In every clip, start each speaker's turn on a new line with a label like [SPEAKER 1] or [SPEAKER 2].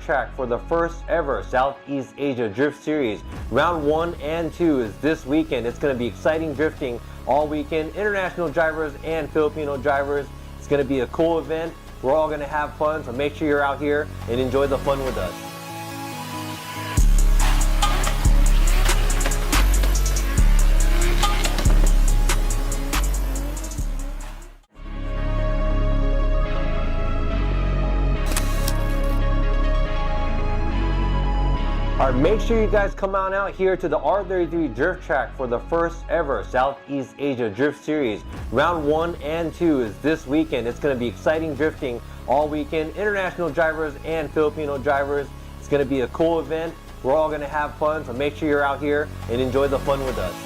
[SPEAKER 1] Track for the first ever Southeast Asia Drift Series. Round 1 and 2 is this weekend. It's going to be exciting drifting all weekend. International drivers and Filipino drivers. It's going to be a cool event. We're all going to have fun, so make sure you're out here and enjoy the fun with us. Alright, make sure you guys come on out here to the R33 Drift Track for the first ever Southeast Asia Drift Series. Round 1 and 2 is this weekend. It's going to be exciting drifting all weekend. International drivers and Filipino drivers. It's going to be a cool event. We're all going to have fun, so make sure you're out here and enjoy the fun with us.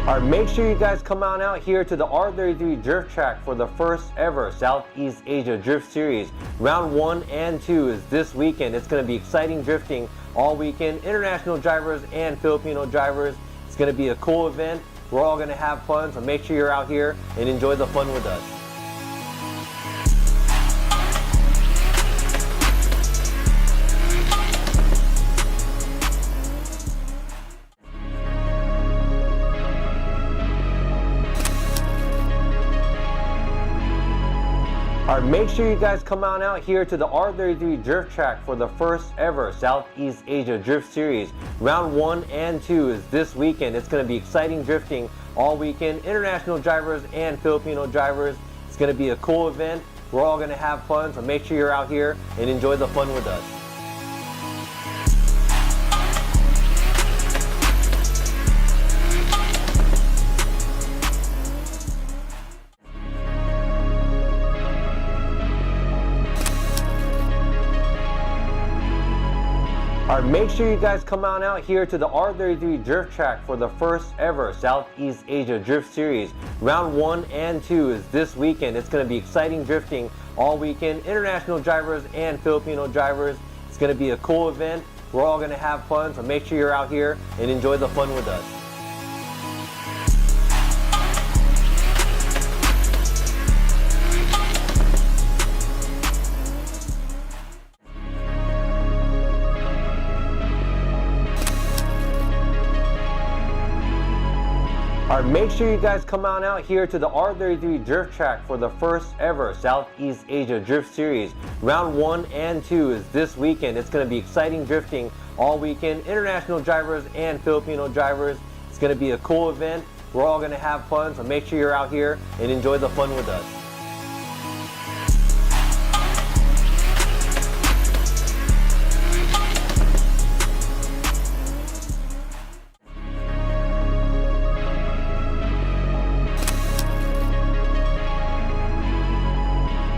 [SPEAKER 1] Alright, make sure you guys come on out here to the R33 Drift Track for the first ever Southeast Asia Drift Series. Round 1 and 2 is this weekend. It's going to be exciting drifting all weekend. International drivers and Filipino drivers. It's going to be a cool event. We're all going to have fun, so make sure you're out here and enjoy the fun with us. Alright, make sure you guys come on out here to the R33 Drift Track for the first ever Southeast Asia Drift Series. Round 1 and 2 is this weekend. It's going to be exciting drifting all weekend. International drivers and Filipino drivers. It's going to be a cool event. We're all going to have fun, so make sure you're out here and enjoy the fun with us. Alright, make sure you guys come on out here to the R33 Drift Track for the first ever Southeast Asia Drift Series. Round 1 and 2 is this weekend. It's going to be exciting drifting all weekend. International drivers and Filipino drivers. It's going to be a cool event. We're all going to have fun, so make sure you're out here and enjoy the fun with us. Alright, make sure you guys come on out here to the R33 Drift Track for the first ever Southeast Asia Drift Series. Round 1 and 2 is this weekend. It's going to be exciting drifting all weekend. International drivers and Filipino drivers. It's going to be a cool event. We're all going to have fun, so make sure you're out here and enjoy the fun with us.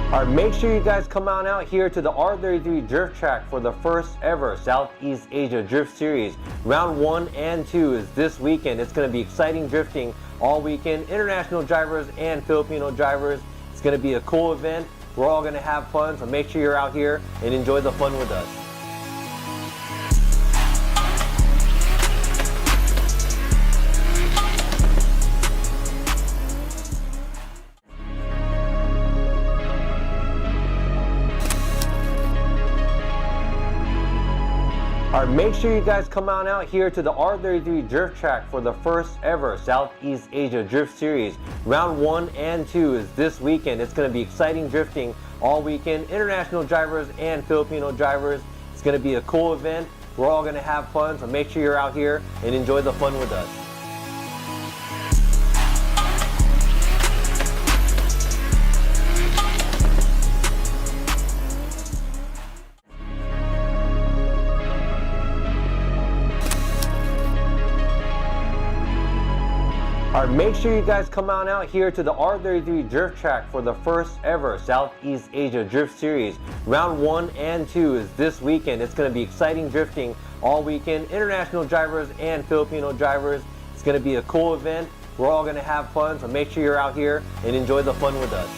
[SPEAKER 1] Alright, make sure you guys come on out here to the R33 Drift Track for the first ever Southeast Asia Drift Series. Round 1 and 2 is this weekend. It's going to be exciting drifting all weekend. International drivers and Filipino drivers. It's going to be a cool event. We're all going to have fun, so make sure you're out here and enjoy the fun with us. Alright, make sure you guys come on out here to the R33 Drift Track for the first ever Southeast Asia Drift Series. Round 1 and 2 is this weekend. It's going to be exciting drifting all weekend. International drivers and Filipino drivers. It's going to be a cool event. We're all going to have fun, so make sure you're out here and enjoy the fun with us. Alright, make sure you guys come on out here to the R33 Drift Track for the first ever Southeast Asia Drift Series. Round 1 and 2 is this weekend. It's going to be exciting drifting all weekend. International drivers and Filipino drivers. It's going to be a cool event. We're all going to have fun, so make sure you're out here and enjoy the fun with us.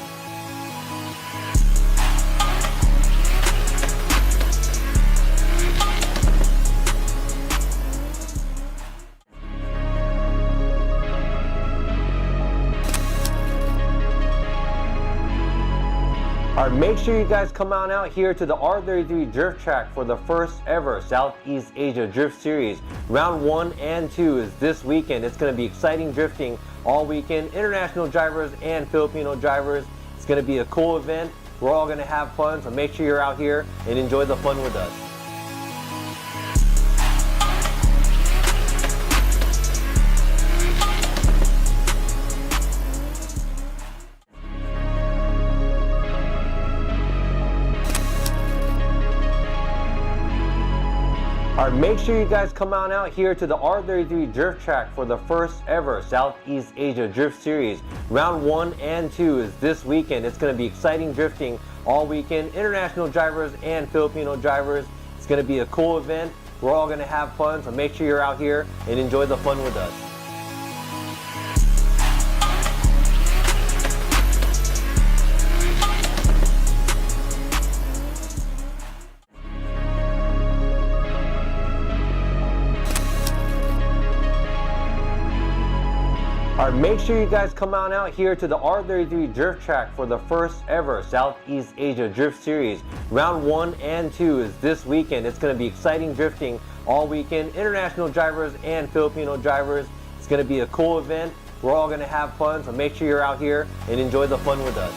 [SPEAKER 1] make sure you guys come on out here to the R33 Drift Track for the first ever Southeast Asia Drift Series. Round 1 and 2 is this weekend. It's going to be exciting drifting all weekend. International drivers and Filipino drivers. It's going to be a cool event. We're all going to have fun, so make sure you're out here and enjoy the fun with us. Alright, make sure you guys come on out here to the R33 Drift Track for the first ever Southeast Asia Drift Series. Round 1 and 2 is this weekend. It's going to be exciting drifting all weekend. International drivers and Filipino drivers. It's going to be a cool event. We're all going to have fun, so make sure you're out here and enjoy the fun with us. Alright, make sure you guys come on out here to the R33 Drift Track for the first ever Southeast Asia Drift Series. Round 1 and 2 is this weekend. It's going to be exciting drifting all weekend. International drivers and Filipino drivers. It's going to be a cool event. We're all going to have fun, so make sure you're out here and enjoy the fun with us.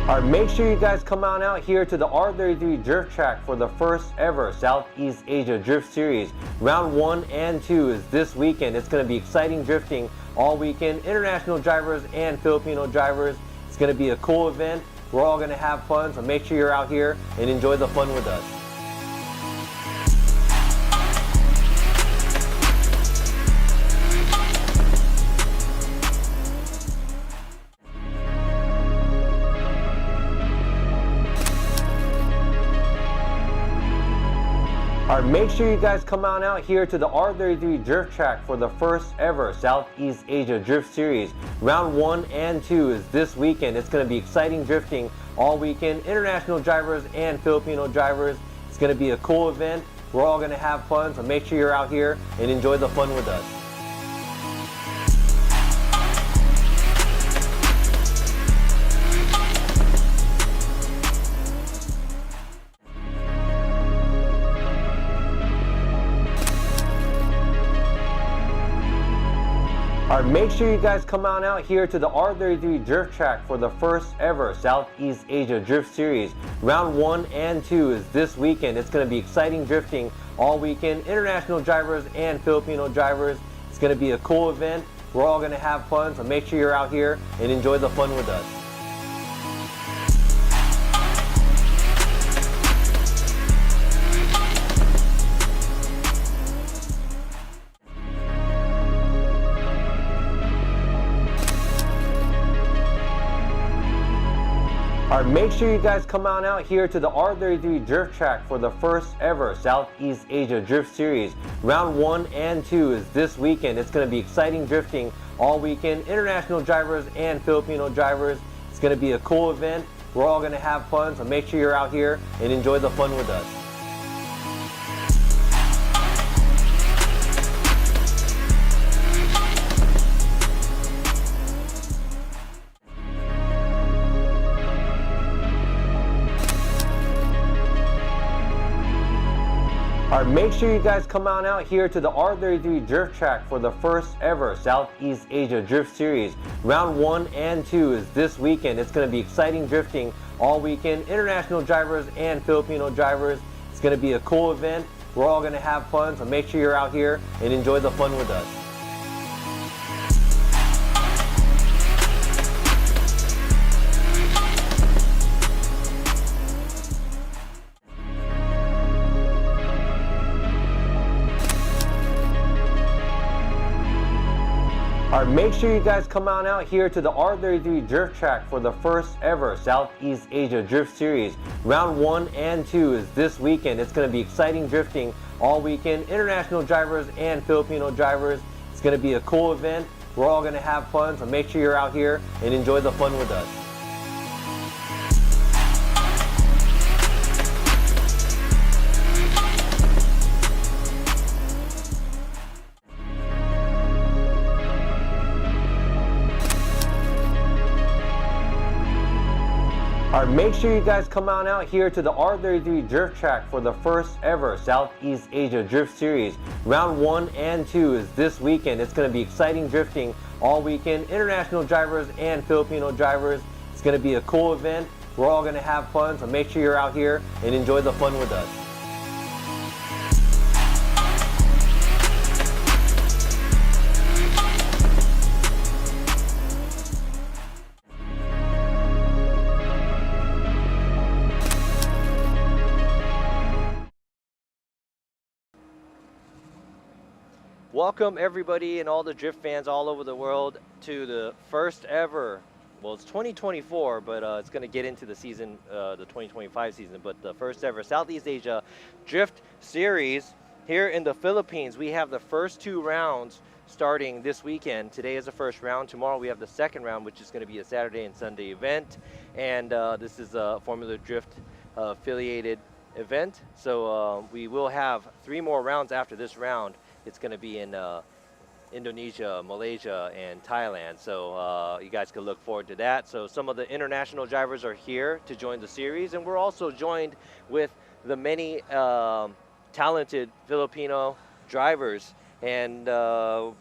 [SPEAKER 1] Alright, make sure you guys come on out here to the R33 Drift Track for the first ever Southeast Asia Drift Series. Round 1 and 2 is this weekend. It's going to be exciting drifting all weekend. International drivers and Filipino drivers. It's going to be a cool event. We're all going to have fun, so make sure you're out here and enjoy the fun with us. Alright, make sure you guys come on out here to the R33 Drift Track for the first ever Southeast Asia Drift Series. Round 1 and 2 is this weekend. It's going to be exciting drifting all weekend. International drivers and Filipino drivers. It's going to be a cool event. We're all going to have fun, so make sure you're out here and enjoy the fun with us. Alright, make sure you guys come on out here to the R33 Drift Track for the first ever Southeast Asia Drift Series. Round 1 and 2 is this weekend. It's going to be exciting drifting all weekend. International drivers and Filipino drivers. It's going to be a cool event. We're all going to have fun, so make sure you're out here and enjoy the fun with us. Alright, make sure you guys come on out here to the R33 Drift Track for the first ever Southeast Asia Drift Series. Round 1 and 2 is this weekend. It's going to be exciting drifting all weekend. International drivers and Filipino drivers. It's going to be a cool event. We're all going to have fun, so make sure you're out here and enjoy the fun with us. Alright, make sure you guys come on out here to the R33 Drift Track for the first ever Southeast Asia Drift Series. Round 1 and 2 is this weekend. It's going to be exciting drifting all weekend. International drivers and Filipino drivers. It's going to be a cool event. We're all going to have fun, so make sure you're out here and enjoy the fun with us. Alright, make sure you guys come on out here to the R33 Drift Track for the first ever Southeast Asia Drift Series. Round 1 and 2 is this weekend. It's going to be exciting drifting all weekend. International drivers and Filipino drivers. It's going to be a cool event. We're all going to have fun, so make sure you're out here and enjoy the fun with us. Make sure you guys come on out here to the R33 Drift Track for the first ever Southeast Asia Drift Series. Round 1 and 2 is this weekend. It's going to be exciting drifting all weekend. International drivers and Filipino drivers. It's going to be a cool event. We're all going to have fun, so make sure you're out here and enjoy the fun with us. Welcome everybody and all the drift fans all over the world to the first ever, well it's 2024, but it's going to get into the season, the 2025 season, but the first ever Southeast Asia Drift Series here in the Philippines. We have the first 2 rounds starting this weekend. Today is the first round. Tomorrow we have the second round, which is going to be a Saturday and Sunday event, and this is a Formula Drift affiliated event. So we will have 3 more rounds after this round. It's going to be in Indonesia, Malaysia, and Thailand. So you guys can look forward to that. So some of the international drivers are here to join the series, and we're also joined with the many talented Filipino drivers. And the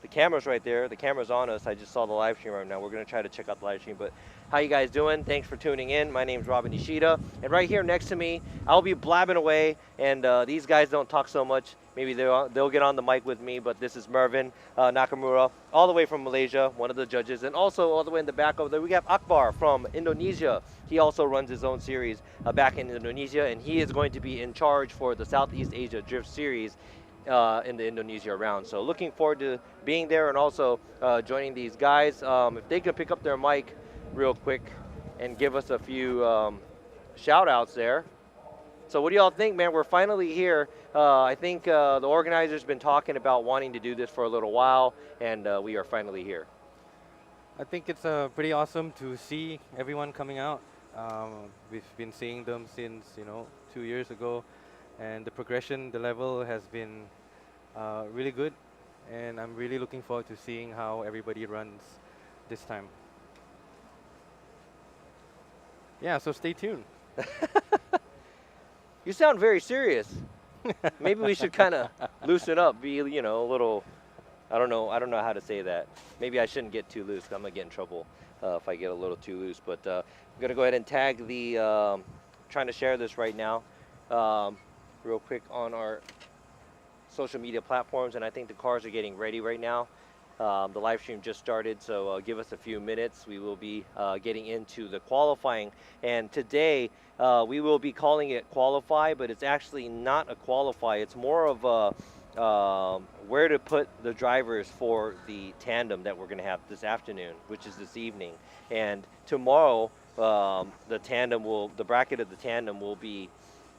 [SPEAKER 1] camera's right there. The camera's on us. I just saw the live stream right now. We're going to try to check out the live stream. But how you guys doing? Thanks for tuning in. My name's Robin Ishida. And right here next to me, I'll be blabbing away. And these guys don't talk so much. Maybe they'll get on the mic with me. But this is Mervin Nakamura, all the way from Malaysia, one of the judges. And also all the way in the back over there, we got Akbar from Indonesia. He also runs his own series back in Indonesia. And he is going to be in charge for the Southeast Asia Drift Series in the Indonesia round. So looking forward to being there and also joining these guys. If they could pick up their mic real quick and give us a few shout outs there. So what do y'all think, man? We're finally here. I think the organizers been talking about wanting to do this for a little while, and we are finally here.
[SPEAKER 2] I think it's pretty awesome to see everyone coming out. We've been seeing them since 2 years ago, and the progression, the level has been really good, and I'm really looking forward to seeing how everybody runs this time. Yeah, so stay tuned.
[SPEAKER 1] You sound very serious. Maybe we should kind of loosen up, be a little, I don't know how to say that. Maybe I shouldn't get too loose. I'm gonna get in trouble if I get a little too loose. But I'm gonna go ahead and tag the, trying to share this right now, real quick on our social media platforms, and I think the cars are getting ready right now. The live stream just started, so give us a few minutes. We will be getting into the qualifying, and today we will be calling it qualify, but it's actually not a qualify. It's more of a where to put the drivers for the tandem that we're going to have this afternoon, which is this evening. And tomorrow, the bracket of the tandem will be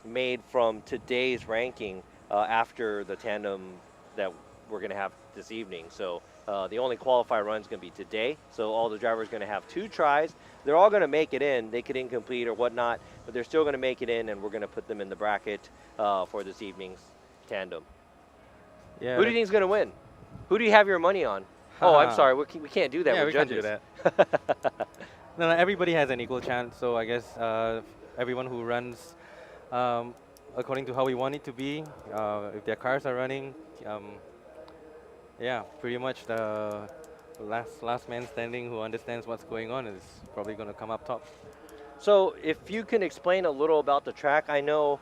[SPEAKER 1] made from today's ranking after the tandem that we're going to have this evening. So the only qualify run is going to be today. So all the drivers are going to have 2 tries. They're all going to make it in. They could incomplete or whatnot, but they're still going to make it in, and we're going to put them in the bracket for this evening's tandem.
[SPEAKER 2] Yeah.
[SPEAKER 1] Who do you think is going to win? Who do you have your money on? Oh, I'm sorry. We can't do that.
[SPEAKER 2] Yeah,
[SPEAKER 1] we're
[SPEAKER 2] we
[SPEAKER 1] judges.
[SPEAKER 2] can't do that. No, everybody has an equal chance. So I guess everyone who runs according to how we want it to be, if their cars are running, yeah, pretty much the last man standing who understands what's going on is probably going to come up top.
[SPEAKER 1] So if you can explain a little about the track. I know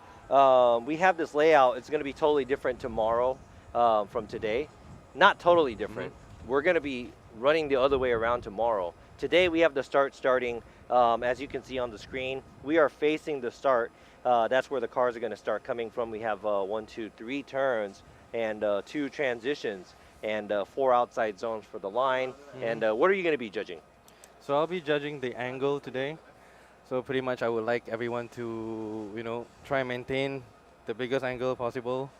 [SPEAKER 1] we have this layout. It's going to be totally different tomorrow from today. Not totally different. Mm-hmm. We're going to be running the other way around tomorrow. Today we have the starting, as you can see on the screen. We are facing the start. That's where the cars are going to start coming from. We have 1, 2, 3 turns and 2 transitions and 4 outside zones for the line. Mm-hmm. And what are you going to be judging?
[SPEAKER 2] So I'll be judging the angle today. So pretty much I would like everyone to, try and maintain the biggest angle possible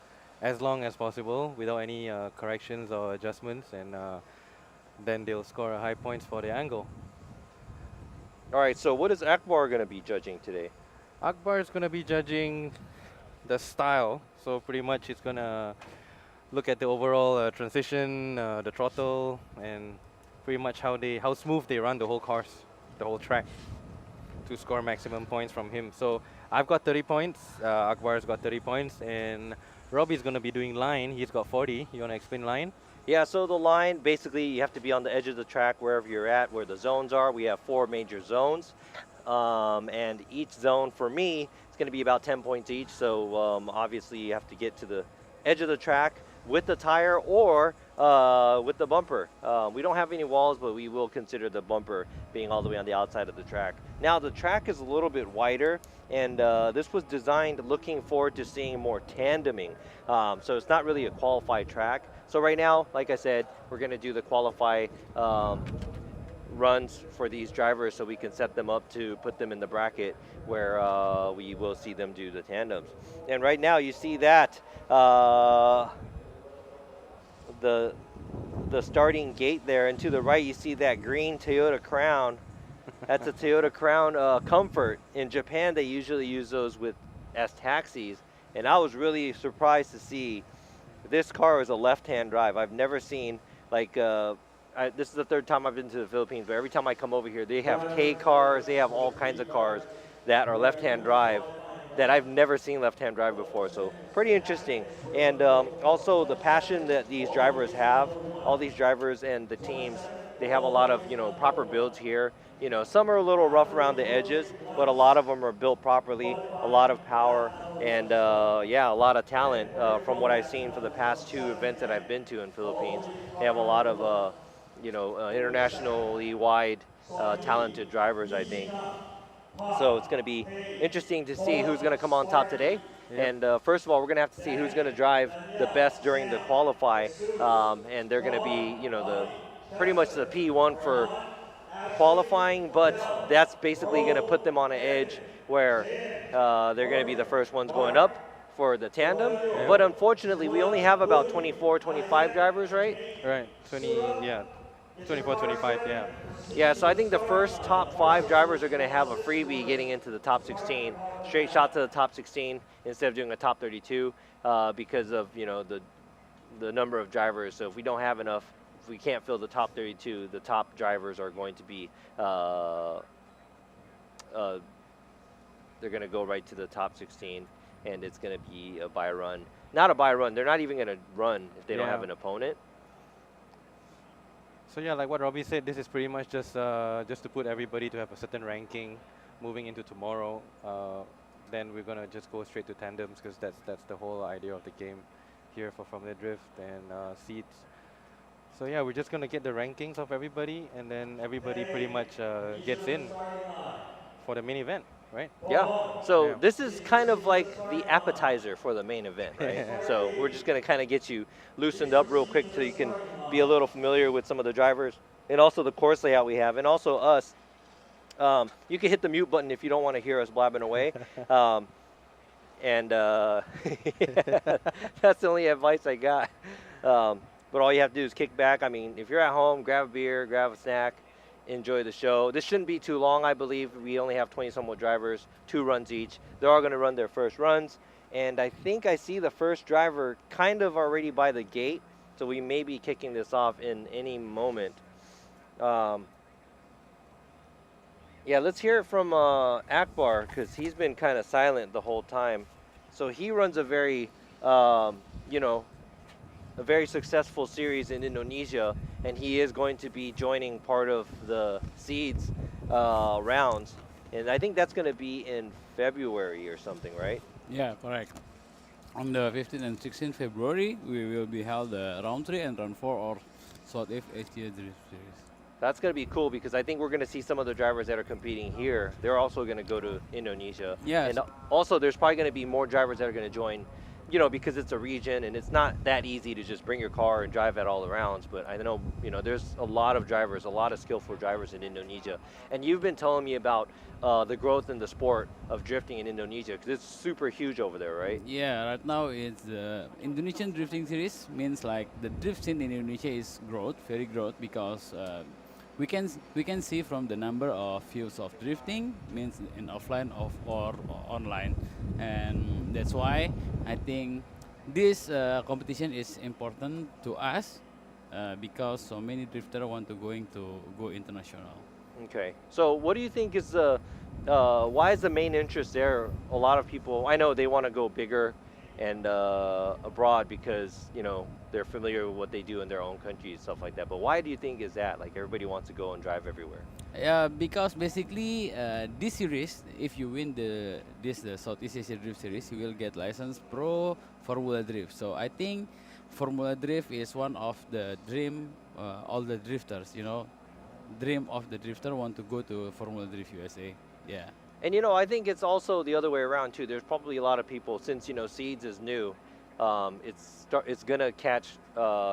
[SPEAKER 2] as long as possible without any corrections or adjustments, and then they'll score a high points for the angle.
[SPEAKER 1] All right, so what is Akbar going to be judging today?
[SPEAKER 2] Akbar is going to be judging the style. So pretty much it's going to look at the overall transition, the throttle, and pretty much how smooth they run the whole course, the whole track. to score maximum points from him. So I've got 30 points, Akbar's got 30 points, and Robbie's going to be doing line. He's got 40. You want to explain line?
[SPEAKER 1] Yeah, so the line, basically you have to be on the edge of the track wherever you're at, where the zones are. We have 4 major zones, and each zone for me is going to be about 10 points each. So obviously you have to get to the edge of the track with the tire or with the bumper. We don't have any walls, but we will consider the bumper being all the way on the outside of the track. Now the track is a little bit wider, and this was designed looking forward to seeing more tandeming. So it's not really a qualified track. So right now, like I said, we're going to do the qualify runs for these drivers so we can set them up to put them in the bracket where we will see them do the tandems. And right now you see that the starting gate there, and to the right you see that green Toyota Crown. That's a Toyota Crown Comfort. In Japan they usually use those as taxis, and I was really surprised to see this car is a left-hand drive. I've never seen, like, this is the 3rd time I've been to the Philippines, but every time I come over here, they have K cars, they have all kinds of cars that are left-hand drive that I've never seen left-hand drive before, so pretty interesting. And also the passion that these drivers have, all these drivers and the teams, they have a lot of, proper builds here. Some are a little rough around the edges, but a lot of them are built properly, a lot of power, and yeah, a lot of talent from what I've seen for the past 2 events that I've been to in Philippines. They have a lot of, internationally wide talented drivers, I think. So it's going to be interesting to see who's going to come on top today. Yep. And first of all, we're going to have to see who's going to drive the best during the qualify, and they're going to be, pretty much the P1 for qualifying, but that's basically going to put them on an edge where they're going to be the first ones going up for the tandem. Yeah. But unfortunately, we only have about 24, 25 drivers, right?
[SPEAKER 2] Right, 24, 25, yeah.
[SPEAKER 1] Yeah, so I think the first top 5 drivers are going to have a freebie getting into the top 16, straight shot to the top 16 instead of doing a top 32 because of, the number of drivers. So if we don't have enough, if we can't fill the top 32, the top drivers are going to be, they're going to go right to the top 16, and it's going to be a buy run. Not a buy run, they're not even going to run if they don't have an opponent.
[SPEAKER 2] So yeah, like what Robbie said, this is pretty much just to put everybody to have a certain ranking moving into tomorrow. Then we're going to just go straight to tandems because that's the whole idea of the game here for Formula Drift and seats. So yeah, we're just going to get the rankings of everybody, and then everybody pretty much gets in for the main event, right?
[SPEAKER 1] Yeah, so this is kind of like the appetizer for the main event, right? So we're just going to kind of get you loosened up real quick so you can be a little familiar with some of the drivers and also the course layout we have, and also us. You can hit the mute button if you don't want to hear us blabbing away. That's the only advice I got. But all you have to do is kick back. I mean, if you're at home, grab a beer, grab a snack, enjoy the show. This shouldn't be too long, I believe. We only have 20-somewhat drivers, 2 runs each. They're all going to run their first runs. And I think I see the first driver kind of already by the gate, so we may be kicking this off in any moment. Yeah, let's hear it from Akbar, because he's been kind of silent the whole time. So he runs a very, a very successful series in Indonesia, and he is going to be joining part of the seeds rounds, and I think that's going to be in February or something, right?
[SPEAKER 3] Yeah, correct. On the 15th and 16th February, we will be held the round 3 and round 4 or Southeast Asia Drift Series.
[SPEAKER 1] That's going to be cool because I think we're going to see some of the drivers that are competing here. They're also going to go to Indonesia.
[SPEAKER 3] Yeah.
[SPEAKER 1] And also, there's probably going to be more drivers that are going to join, because it's a region and it's not that easy to just bring your car and drive at all the rounds. But I know, there's a lot of drivers, a lot of skillful drivers in Indonesia. And you've been telling me about the growth in the sport of drifting in Indonesia because it's super huge over there, right?
[SPEAKER 3] Yeah, right now it's the Indonesian Drifting Series means like the drift scene in Indonesia is very growth because we can see from the number of views of drifting means in offline or online, and that's why I think this competition is important to us because so many drifters want to go international.
[SPEAKER 1] Okay, so what do you think is the why is the main interest there? A lot of people, I know they want to go bigger and abroad because they're familiar with what they do in their own country and stuff like that. But why do you think is that? Like everybody wants to go and drive everywhere.
[SPEAKER 3] Yeah, because basically this series, if you win the Southeast Asia Drift Series, you will get license pro Formula Drift. So I think Formula Drift is one of the dream all the drifters. Dream of the drifter want to go to Formula Drift USA. Yeah.
[SPEAKER 1] And I think it's also the other way around too. There's probably a lot of people, since Seeds is new, it's gonna catch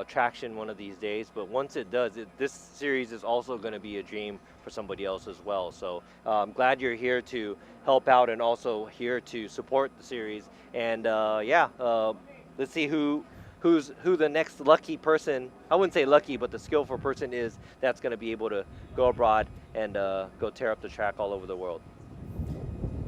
[SPEAKER 1] traction one of these days. But once it does, this series is also gonna be a dream for somebody else as well. So I'm glad you're here to help out and also here to support the series. And let's see who the next lucky person, I wouldn't say lucky, but the skillful person is that's going to be able to go abroad and go tear up the track all over the world.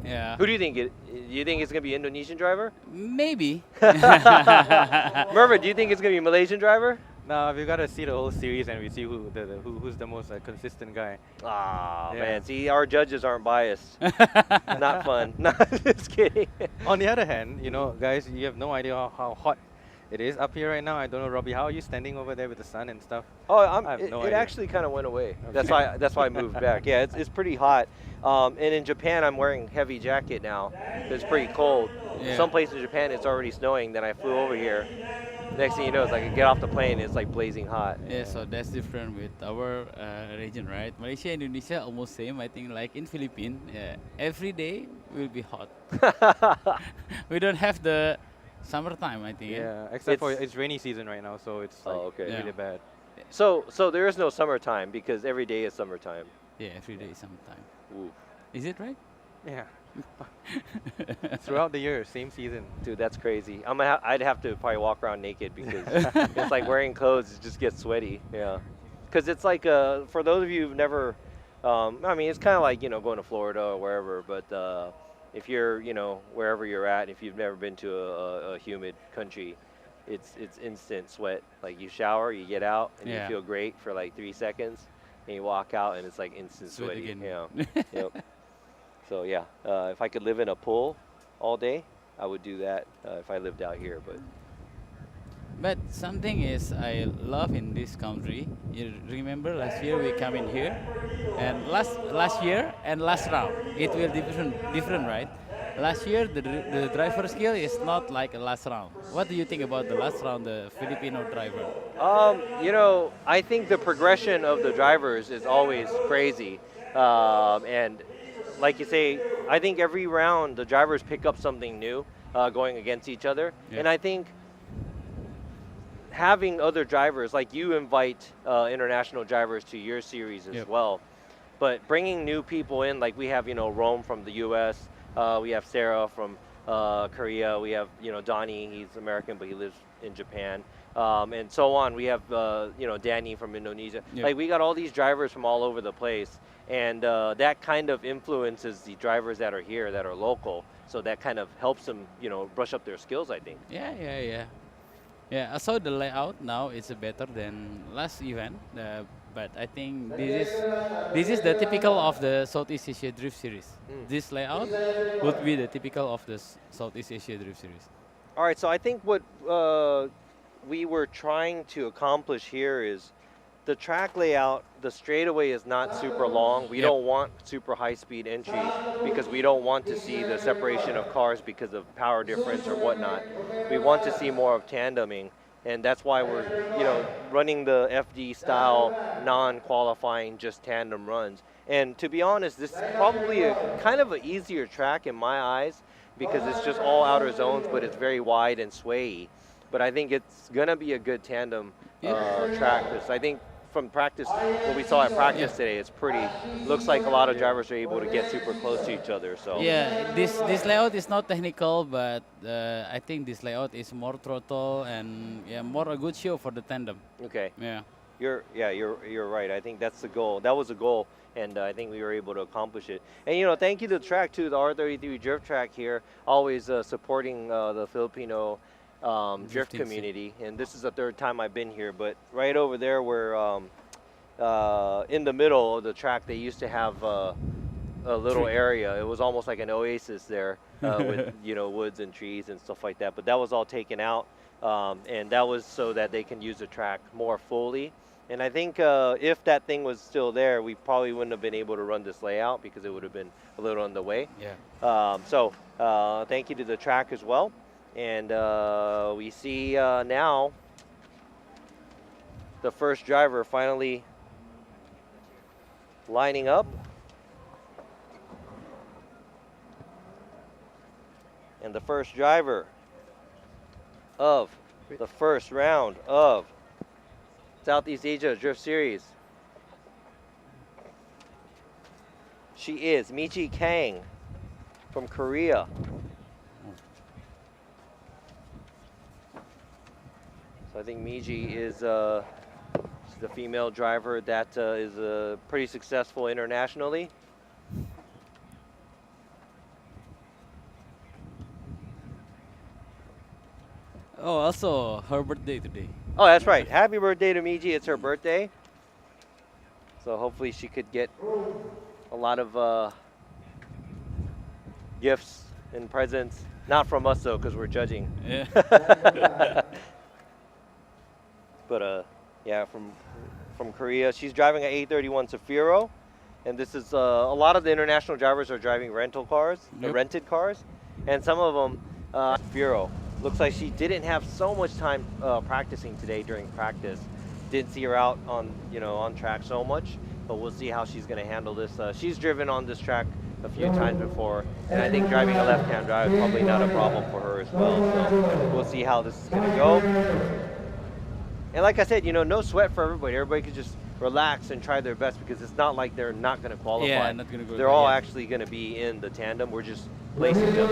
[SPEAKER 3] Yeah.
[SPEAKER 1] Who do you think? Do you think it's going to be Indonesian driver?
[SPEAKER 3] Maybe.
[SPEAKER 1] Mervin, do you think it's going to be Malaysian driver?
[SPEAKER 2] No, we've got to see the whole series and we see who's the most consistent guy.
[SPEAKER 1] Ah,
[SPEAKER 2] Yeah.
[SPEAKER 1] man. See, our judges aren't biased. Not fun. Not just kidding.
[SPEAKER 2] On the other hand, guys, you have no idea how hot it is up here right now. I don't know, Robbie, how are you standing over there with the sun and stuff?
[SPEAKER 1] Oh,
[SPEAKER 2] I have no
[SPEAKER 1] it
[SPEAKER 2] idea.
[SPEAKER 1] actually kind of went away.
[SPEAKER 2] Okay.
[SPEAKER 1] That's why I moved back. Yeah, it's pretty hot. And in Japan, I'm wearing heavy jacket now. It's pretty cold.
[SPEAKER 3] Yeah.
[SPEAKER 1] Some places in Japan, it's already snowing. Then I flew over here. Next thing you know, it's like I get off the plane, it's like blazing hot.
[SPEAKER 3] Yeah, so that's different with our region, right? Malaysia, Indonesia, almost same. I think like in Philippines, every day will be hot. We don't have the summertime, I think.
[SPEAKER 2] Yeah, except for
[SPEAKER 1] It's-
[SPEAKER 2] it's rainy season right now, so it's like
[SPEAKER 1] Oh, okay.
[SPEAKER 3] Yeah.
[SPEAKER 2] really bad.
[SPEAKER 1] So there is no summertime because every day is summertime.
[SPEAKER 3] Yeah, every day is summertime.
[SPEAKER 1] Ooh.
[SPEAKER 3] Is it right?
[SPEAKER 2] Yeah. Throughout the year, same season.
[SPEAKER 1] Dude, that's crazy. I'd have to probably walk around naked because it's like wearing clothes, it just gets sweaty. Yeah. Because it's like, for those of you who've never, it's kind of like, going to Florida or wherever, but if you're, wherever you're at, if you've never been to a humid country, it's instant sweat. Like you shower, you get out, and
[SPEAKER 3] Yeah.
[SPEAKER 1] you feel great for like 3 seconds, and you walk out, and it's like instant
[SPEAKER 3] Sweat
[SPEAKER 1] sweaty.
[SPEAKER 3] again.
[SPEAKER 1] Yeah. Yep. So yeah, if I could live in a pool all day, I would do that if I lived out here.
[SPEAKER 3] But something is I love in this country. You remember last year we come in here, and last year and last round it will different, right? Last year the driver skill is not like a last round. What do you think about the last round, the Filipino driver?
[SPEAKER 1] I think the progression of the drivers is always crazy, and like you say, I think every round the drivers pick up something new going against each other,
[SPEAKER 3] Yeah.
[SPEAKER 1] and I think having other drivers, like you invite international drivers to your series as
[SPEAKER 3] Yep.
[SPEAKER 1] well, but bringing new people in, like we have, Rome from the U.S., we have Sarah from Korea, we have, Donnie, he's American, but he lives in Japan, and so on. We have, Danny from Indonesia.
[SPEAKER 3] Yep.
[SPEAKER 1] Like we got all these drivers from all over the place, and that kind of influences the drivers that are here, that are local, so that kind of helps them, brush up their skills, I think.
[SPEAKER 3] Yeah. Yeah, I saw the layout now. It's better than last event, but I think this is the typical of the Southeast Asia Drift Series. This layout would be the typical of the Southeast Asia Drift Series.
[SPEAKER 1] All right, so I think what we were trying to accomplish here is the track layout, the straightaway is not super long. We
[SPEAKER 3] Yep.
[SPEAKER 1] don't want super high-speed entry because we don't want to see the separation of cars because of power difference or whatnot. We want to see more of tandeming, and that's why we're running the FD style non-qualifying just tandem runs. And to be honest, this is probably a kind of an easier track in my eyes because it's just all outer zones, but it's very wide and swayy. But I think it's gonna be a good tandem track. 'Cause I think from practice, what we saw at practice today, it's looks like a lot of drivers are able to get super close to each other. So
[SPEAKER 3] Yeah, this layout is not technical, but I think this layout is more throttle and more a good show for the tandem.
[SPEAKER 1] okay,
[SPEAKER 3] Yeah.
[SPEAKER 1] you're right. I think that's the goal. That was the goal, and I think we were able to accomplish it. And thank you to the track too, the R33 Drift Track here, always supporting the Filipino drift
[SPEAKER 3] Drifting scene.
[SPEAKER 1] community. And this is the third time I've been here, but right over there where in the middle of the track they used to have a little
[SPEAKER 3] Tree.
[SPEAKER 1] area. It was almost like an oasis there with woods and trees and stuff like that. But that was all taken out, and that was so that they can use the track more fully. And I think if that thing was still there, we probably wouldn't have been able to run this layout because it would have been a little in the way.
[SPEAKER 3] Yeah.
[SPEAKER 1] So thank you to the track as well. And we see now the first driver finally lining up. And the first driver of the first round of Southeast Asia Drift Series. She is Michi Kang from Korea. So I think Miji is the female driver that is pretty successful internationally.
[SPEAKER 3] Oh, also her birthday today.
[SPEAKER 1] Oh, that's right. Happy birthday to Miji. It's her birthday. So hopefully she could get a lot of gifts and presents. Not from us though, because we're judging.
[SPEAKER 3] Yeah.
[SPEAKER 1] But yeah, from Korea. She's driving an A31 Safiro. And this is, a lot of the international drivers are driving rental cars,
[SPEAKER 3] Yep.
[SPEAKER 1] rented cars. And some of them, Safiro. Looks like she didn't have so much time practicing today during practice. Didn't see her out on, on track so much, but we'll see how she's going to handle this. She's driven on this track a few times before, and I think driving a left-hand drive is probably not a problem for her as well. So we'll see how this is going to go. And like I said, no sweat for everybody. Everybody could just relax and try their best because it's not like they're not going to qualify.
[SPEAKER 3] Yeah, not gonna go
[SPEAKER 1] They're
[SPEAKER 3] there
[SPEAKER 1] all
[SPEAKER 3] yet.
[SPEAKER 1] actually going to be in the tandem. We're just placing them.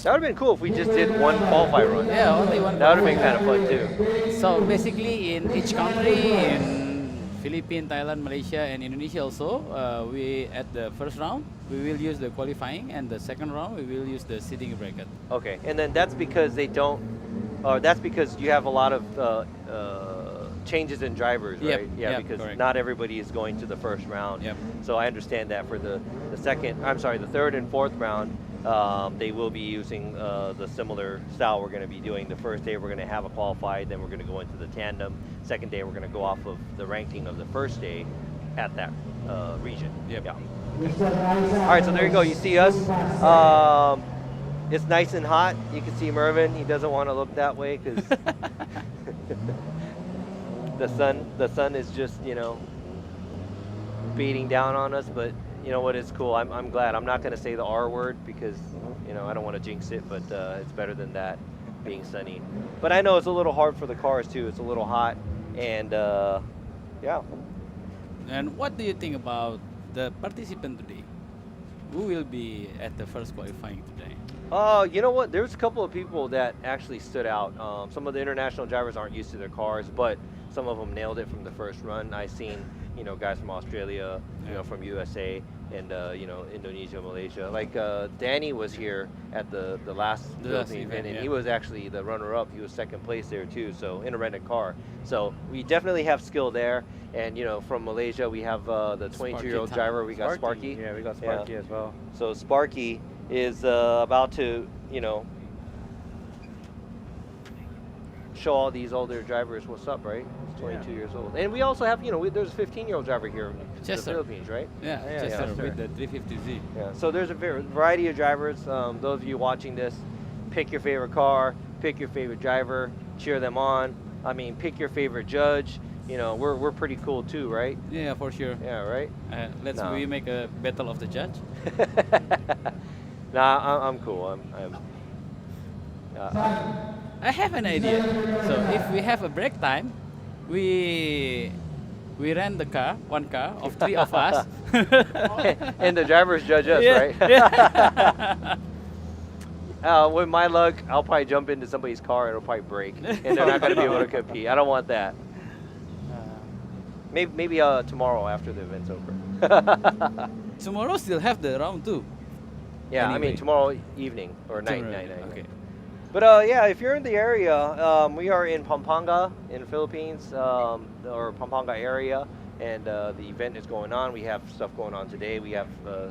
[SPEAKER 1] That would have been cool if we just did one qualifying run.
[SPEAKER 3] Yeah, only one.
[SPEAKER 1] That would have been kind of fun too.
[SPEAKER 3] So basically, in each country, in Philippines, Thailand, Malaysia, and Indonesia also, we at the first round we will use the qualifying, and the second round we will use the seeding bracket.
[SPEAKER 1] Okay, and then that's because they don't, or that's because you have a lot of changes in drivers,
[SPEAKER 3] Yep,
[SPEAKER 1] right? Yeah,
[SPEAKER 3] yep,
[SPEAKER 1] because
[SPEAKER 3] correct.
[SPEAKER 1] not everybody is going to the first round.
[SPEAKER 3] Yep.
[SPEAKER 1] So I understand that for the third and fourth round, they will be using the similar style we're going to be doing. The first day we're going to have a qualified, then we're going to go into the tandem. Second day we're going to go off of the ranking of the first day at that region.
[SPEAKER 3] Yep.
[SPEAKER 1] Yeah. All right, so there you go. You see us. It's nice and hot. You can see Mervin. He doesn't want to look that way because the sun is just beating down on us. But you know what? It's cool. I'm glad. I'm not going to say the R word because I don't want to jinx it. But it's better than that, being sunny. But I know it's a little hard for the cars too. It's a little hot, and yeah.
[SPEAKER 3] And what do you think about the participant today? Who will be at the first qualifying today?
[SPEAKER 1] You know what? There's a couple of people that actually stood out. Some of the international drivers aren't used to their cars, but some of them nailed it from the first run. I've seen, guys from Australia, from USA, and Indonesia, Malaysia. Like Danny was here at the last Philippine event, and
[SPEAKER 3] yeah.
[SPEAKER 1] he was actually the runner-up. He was second place there too, so in a rented car. So we definitely have skill there. And from Malaysia, we have the 22-year-old driver. We got Sparky.
[SPEAKER 2] Yeah, we got Sparky as well.
[SPEAKER 1] So Sparky is about to, show all these older drivers what's up, right? He's 22 years old. And we also have, there's a 15-year-old driver here in the
[SPEAKER 3] Chester.
[SPEAKER 1] Philippines, right?
[SPEAKER 3] Yeah,
[SPEAKER 1] Yeah,
[SPEAKER 3] Chester
[SPEAKER 1] Chester.
[SPEAKER 3] with the 350Z.
[SPEAKER 1] Yeah. So there's a variety of drivers. Those of you watching this, pick your favorite car, pick your favorite driver, cheer them on. I mean, pick your favorite judge. We're pretty cool too, right?
[SPEAKER 3] Yeah, for sure.
[SPEAKER 1] Yeah, right?
[SPEAKER 3] Let's
[SPEAKER 1] No.
[SPEAKER 3] we make a battle of the judge.
[SPEAKER 1] Nah, I'm cool.
[SPEAKER 3] I have an idea. So if we have a break time, we rent the car, one car of three of us.
[SPEAKER 1] And the drivers judge us,
[SPEAKER 3] Yeah,
[SPEAKER 1] right? With my luck, I'll probably jump into somebody's car and it'll probably break, and they're not going to be able to compete. I don't want that. Maybe tomorrow after the event's over.
[SPEAKER 3] Tomorrow still have the round 2.
[SPEAKER 1] Yeah, I
[SPEAKER 3] Anyway.
[SPEAKER 1] mean tomorrow evening or night.
[SPEAKER 3] Okay.
[SPEAKER 1] But yeah, if you're in the area, we are in Pampanga in the Philippines, or Pampanga area, and the event is going on. We have stuff going on today. We have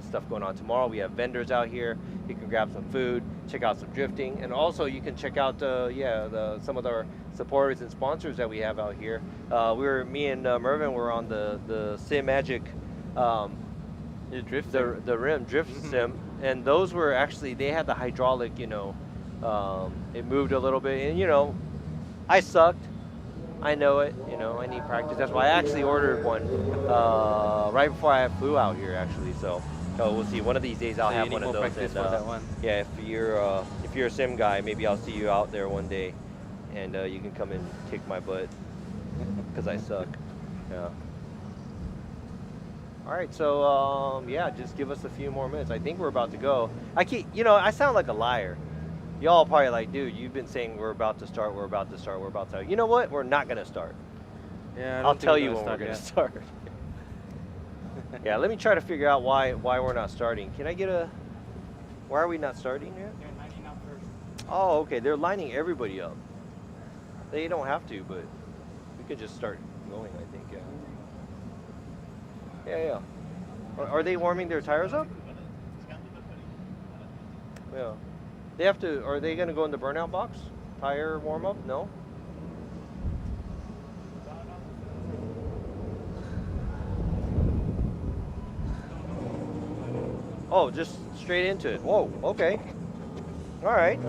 [SPEAKER 1] stuff going on tomorrow. We have vendors out here. You can grab some food, check out some drifting, and also you can check out some of our supporters and sponsors that we have out here. Me and Mervin were on the Sim Magic, the rim drift sim, and those were actually, they had the hydraulic, it moved a little bit, and I sucked. I know it, I need practice. That's why I actually ordered one right before I flew out here, actually. So we'll see. One of these days I'll have one of those. And,
[SPEAKER 2] for that one.
[SPEAKER 1] yeah, if you're a sim guy, maybe I'll see you out there one day, and you can come and kick my butt because I suck. Yeah. All right, so yeah, just give us a few more minutes. I think we're about to go. I sound like a liar. Y'all probably like, dude, you've been saying we're about to start, we're about to start, we're about to start. You know what? We're not gonna start.
[SPEAKER 2] Yeah,
[SPEAKER 1] I'll tell you when we're gonna start. Yeah, let me try to figure out why we're not starting. Can I get why are we not starting yet?
[SPEAKER 3] They're lining up first.
[SPEAKER 1] Oh, okay, they're lining everybody up. They don't have to, but we could just start going, I think, yeah. Yeah. Are they warming their tires up? Yeah. They have to, are they gonna go in the burnout box? Tire warm up? No? Oh, just straight into it. Whoa, okay. All right.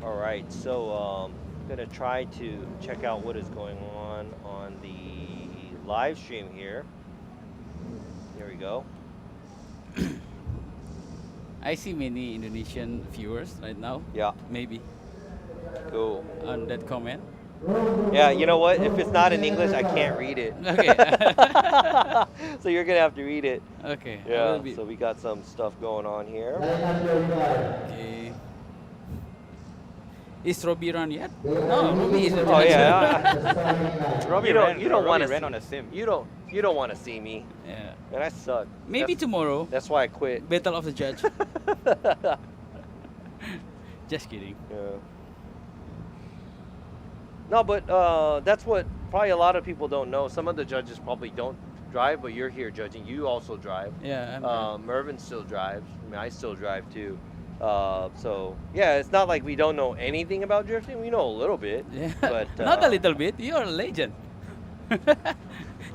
[SPEAKER 1] All right, so I'm gonna try to check out what is going on the live stream here. Here we go.
[SPEAKER 3] I see many Indonesian viewers right now.
[SPEAKER 1] Yeah.
[SPEAKER 3] Maybe
[SPEAKER 1] Cool.
[SPEAKER 3] on that comment.
[SPEAKER 1] Yeah, you know what? If it's not in English, I can't read it.
[SPEAKER 3] Okay.
[SPEAKER 1] So you're gonna have to read it.
[SPEAKER 3] Okay. I
[SPEAKER 1] Yeah.
[SPEAKER 3] will be-
[SPEAKER 1] So we got some stuff going on here.
[SPEAKER 3] Okay. Is Robbie run yet? No, Robbie is.
[SPEAKER 1] Oh yeah.
[SPEAKER 2] Robbie
[SPEAKER 1] You don't-
[SPEAKER 2] ran,
[SPEAKER 1] you don't
[SPEAKER 2] Robbie
[SPEAKER 1] wanna
[SPEAKER 2] ran
[SPEAKER 1] see-
[SPEAKER 2] on a sim.
[SPEAKER 1] You don't want to see me,
[SPEAKER 3] Yeah.
[SPEAKER 1] and I suck.
[SPEAKER 3] Maybe
[SPEAKER 1] That's-
[SPEAKER 3] tomorrow.
[SPEAKER 1] That's why I quit.
[SPEAKER 3] Battle of the Judge. Just kidding.
[SPEAKER 1] Yeah. No, but that's what probably a lot of people don't know. Some of the judges probably don't drive, but you're here judging. You also drive.
[SPEAKER 3] Yeah. I'm
[SPEAKER 1] Mervin still drives. I mean, I still drive too. So yeah, it's not like we don't know anything about drifting. We know a little bit.
[SPEAKER 3] yeah.
[SPEAKER 1] But
[SPEAKER 3] Not a little bit. You're a legend.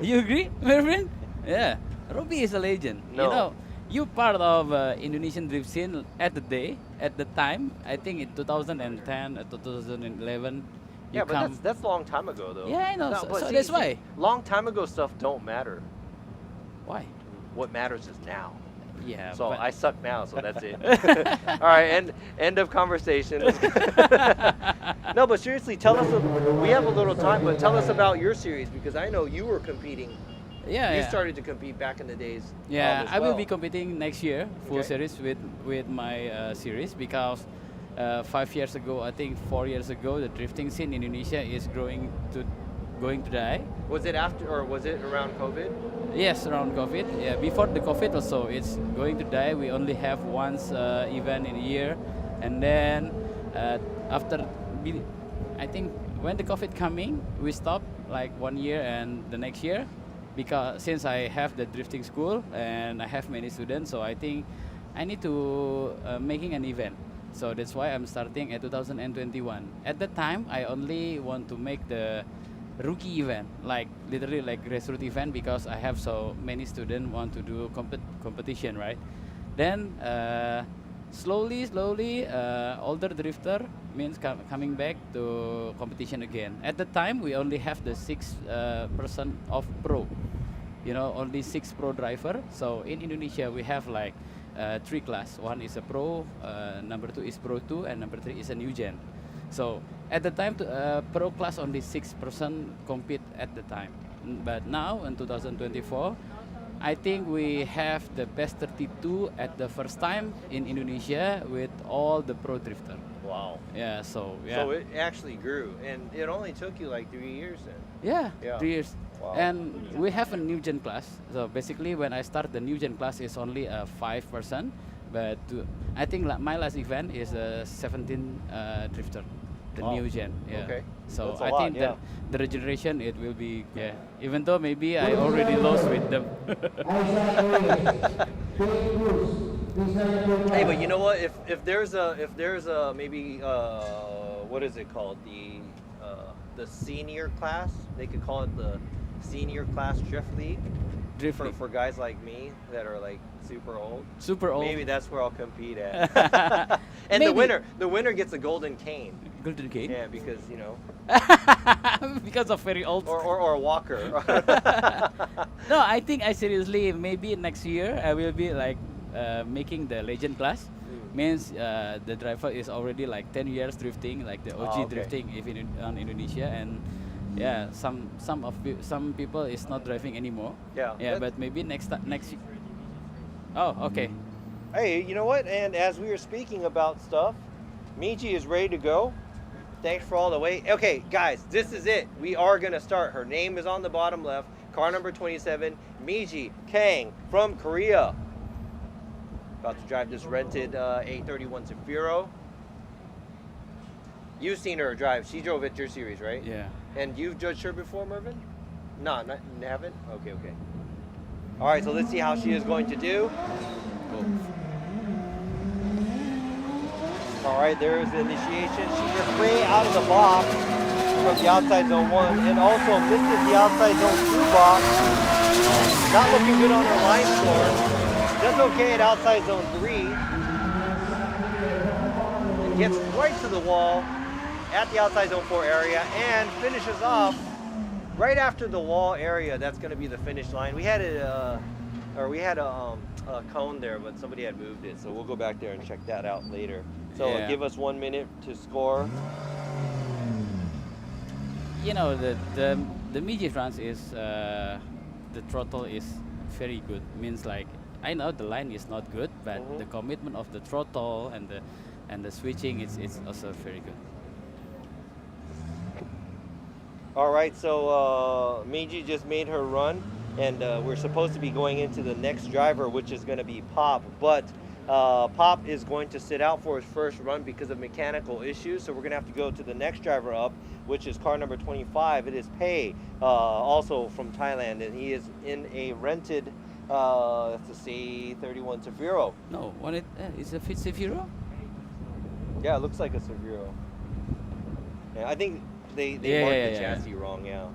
[SPEAKER 3] You agree, Mervin? Yeah. Robbie is a legend.
[SPEAKER 1] No.
[SPEAKER 3] You know, you part of Indonesian drift scene at the time. I think in 2010, 2011.
[SPEAKER 1] Yeah,
[SPEAKER 3] You
[SPEAKER 1] but
[SPEAKER 3] come.
[SPEAKER 1] that's a long time ago though.
[SPEAKER 3] Yeah, I know.
[SPEAKER 1] No,
[SPEAKER 3] So-
[SPEAKER 1] but
[SPEAKER 3] so that's why.
[SPEAKER 1] Long time ago stuff don't matter.
[SPEAKER 3] Why?
[SPEAKER 1] What matters is now.
[SPEAKER 3] Yeah.
[SPEAKER 1] So
[SPEAKER 3] but-
[SPEAKER 1] I suck now, so that's it. All right, end of conversation. No, but seriously, tell us. We have a little time, but tell us about your series because I know you were competing.
[SPEAKER 3] Yeah.
[SPEAKER 1] You
[SPEAKER 3] yeah.
[SPEAKER 1] started to compete back in the days.
[SPEAKER 3] Yeah,
[SPEAKER 1] as
[SPEAKER 3] I will
[SPEAKER 1] well.
[SPEAKER 3] be competing next year full
[SPEAKER 1] Okay.
[SPEAKER 3] series with my series because 5 years ago, I think 4 years ago, the drifting scene in Indonesia is going to die.
[SPEAKER 1] Was it after or was it around COVID?
[SPEAKER 3] Yes, around COVID. Yeah, before the COVID also, it's going to die. We only have once event in a year, and then after, I think when the COVID coming, we stop like 1 year and the next year, because since I have the drifting school and I have many students, so I think I need to making an event. So that's why I'm starting at 2021. At that time, I only want to make the rookie event, like literally like grassroots event, because I have so many students want to do competition, right? Then slowly, older drifter means coming back to competition again. At the time, we only have the 6% of pro, only 6 pro driver. So in Indonesia, we have like 3 class. One is a pro, number 2 is pro 2, and number 3 is a new gen. So at the time, pro class only 6% compete at the time. But now in 2024, I think we have the best 32 at the first time in Indonesia with all the pro drifter.
[SPEAKER 1] Wow.
[SPEAKER 3] Yeah, so yeah.
[SPEAKER 1] So it actually grew, and it only took you like 3 years then.
[SPEAKER 3] Yeah,
[SPEAKER 1] Yeah.
[SPEAKER 3] 3 years.
[SPEAKER 1] Wow.
[SPEAKER 3] And we have a new gen class. So basically, when I start the new gen class, is only a 5%. But I think my last event is a 17 drifter, the
[SPEAKER 1] Wow.
[SPEAKER 3] new gen. Yeah.
[SPEAKER 1] Okay.
[SPEAKER 3] So
[SPEAKER 1] That's a
[SPEAKER 3] I
[SPEAKER 1] lot,
[SPEAKER 3] think
[SPEAKER 1] yeah.
[SPEAKER 3] the regeneration it will be Even though maybe I already lost with them.
[SPEAKER 1] Hey, but you know what? If there's a maybe what is it called, the senior class? They could call it the senior class drift league.
[SPEAKER 3] Drift league.
[SPEAKER 1] For guys like me that are like super old.
[SPEAKER 3] Super old.
[SPEAKER 1] Maybe that's where I'll compete at. And
[SPEAKER 3] Maybe.
[SPEAKER 1] the winner gets a golden cane.
[SPEAKER 3] Golden cane.
[SPEAKER 1] Yeah, because you know,
[SPEAKER 3] Because of very old.
[SPEAKER 1] or a walker.
[SPEAKER 3] No, I think I seriously maybe next year I will be like making the legend class. Means the driver is already like 10 years drifting, like the OG
[SPEAKER 1] okay.
[SPEAKER 3] drifting if in Indonesia, and some people is not driving anymore.
[SPEAKER 1] Yeah.
[SPEAKER 3] But maybe next. Oh, okay.
[SPEAKER 1] Hey, you know what? And as we were speaking about stuff, Miji is ready to go. Thanks for all the wait. Okay, guys, this is it. We are going to start. Her name is on the bottom left. Car number 27, Miji Kang from Korea. About to drive this rented A31 Zafiro. You've seen her drive. She drove at your series, right?
[SPEAKER 3] Yeah.
[SPEAKER 1] And you've judged her before, Mervin? No, you haven't? Okay. All right, so let's see how she is going to do. All right, there is the initiation. She is way out of the box from the outside zone 1 and also misses the outside zone 2 box. Not looking good on her line score. Does okay at outside zone 3. And gets right to the wall at the outside zone 4 area and finishes off right after the wall area. That's going to be the finish line. We had a cone there, but somebody had moved it, so we'll go back there and check that out later. So give us 1 minute to score.
[SPEAKER 3] You know, the midget runs is the throttle is very good. Means like I know the line is not good, but the commitment of the throttle and the switching it's also very good.
[SPEAKER 1] All right, so Miji just made her run, and we're supposed to be going into the next driver, which is going to be Pop, but Pop is going to sit out for his first run because of mechanical issues, so we're going to have to go to the next driver up, which is car number 25. It is Pei, also from Thailand, and he is in a rented, let's see, 31 Zafiro.
[SPEAKER 3] No, it's a Zafiro?
[SPEAKER 1] Yeah, it looks like a Zafiro. Yeah, I think they marked the chassis wrong, yeah.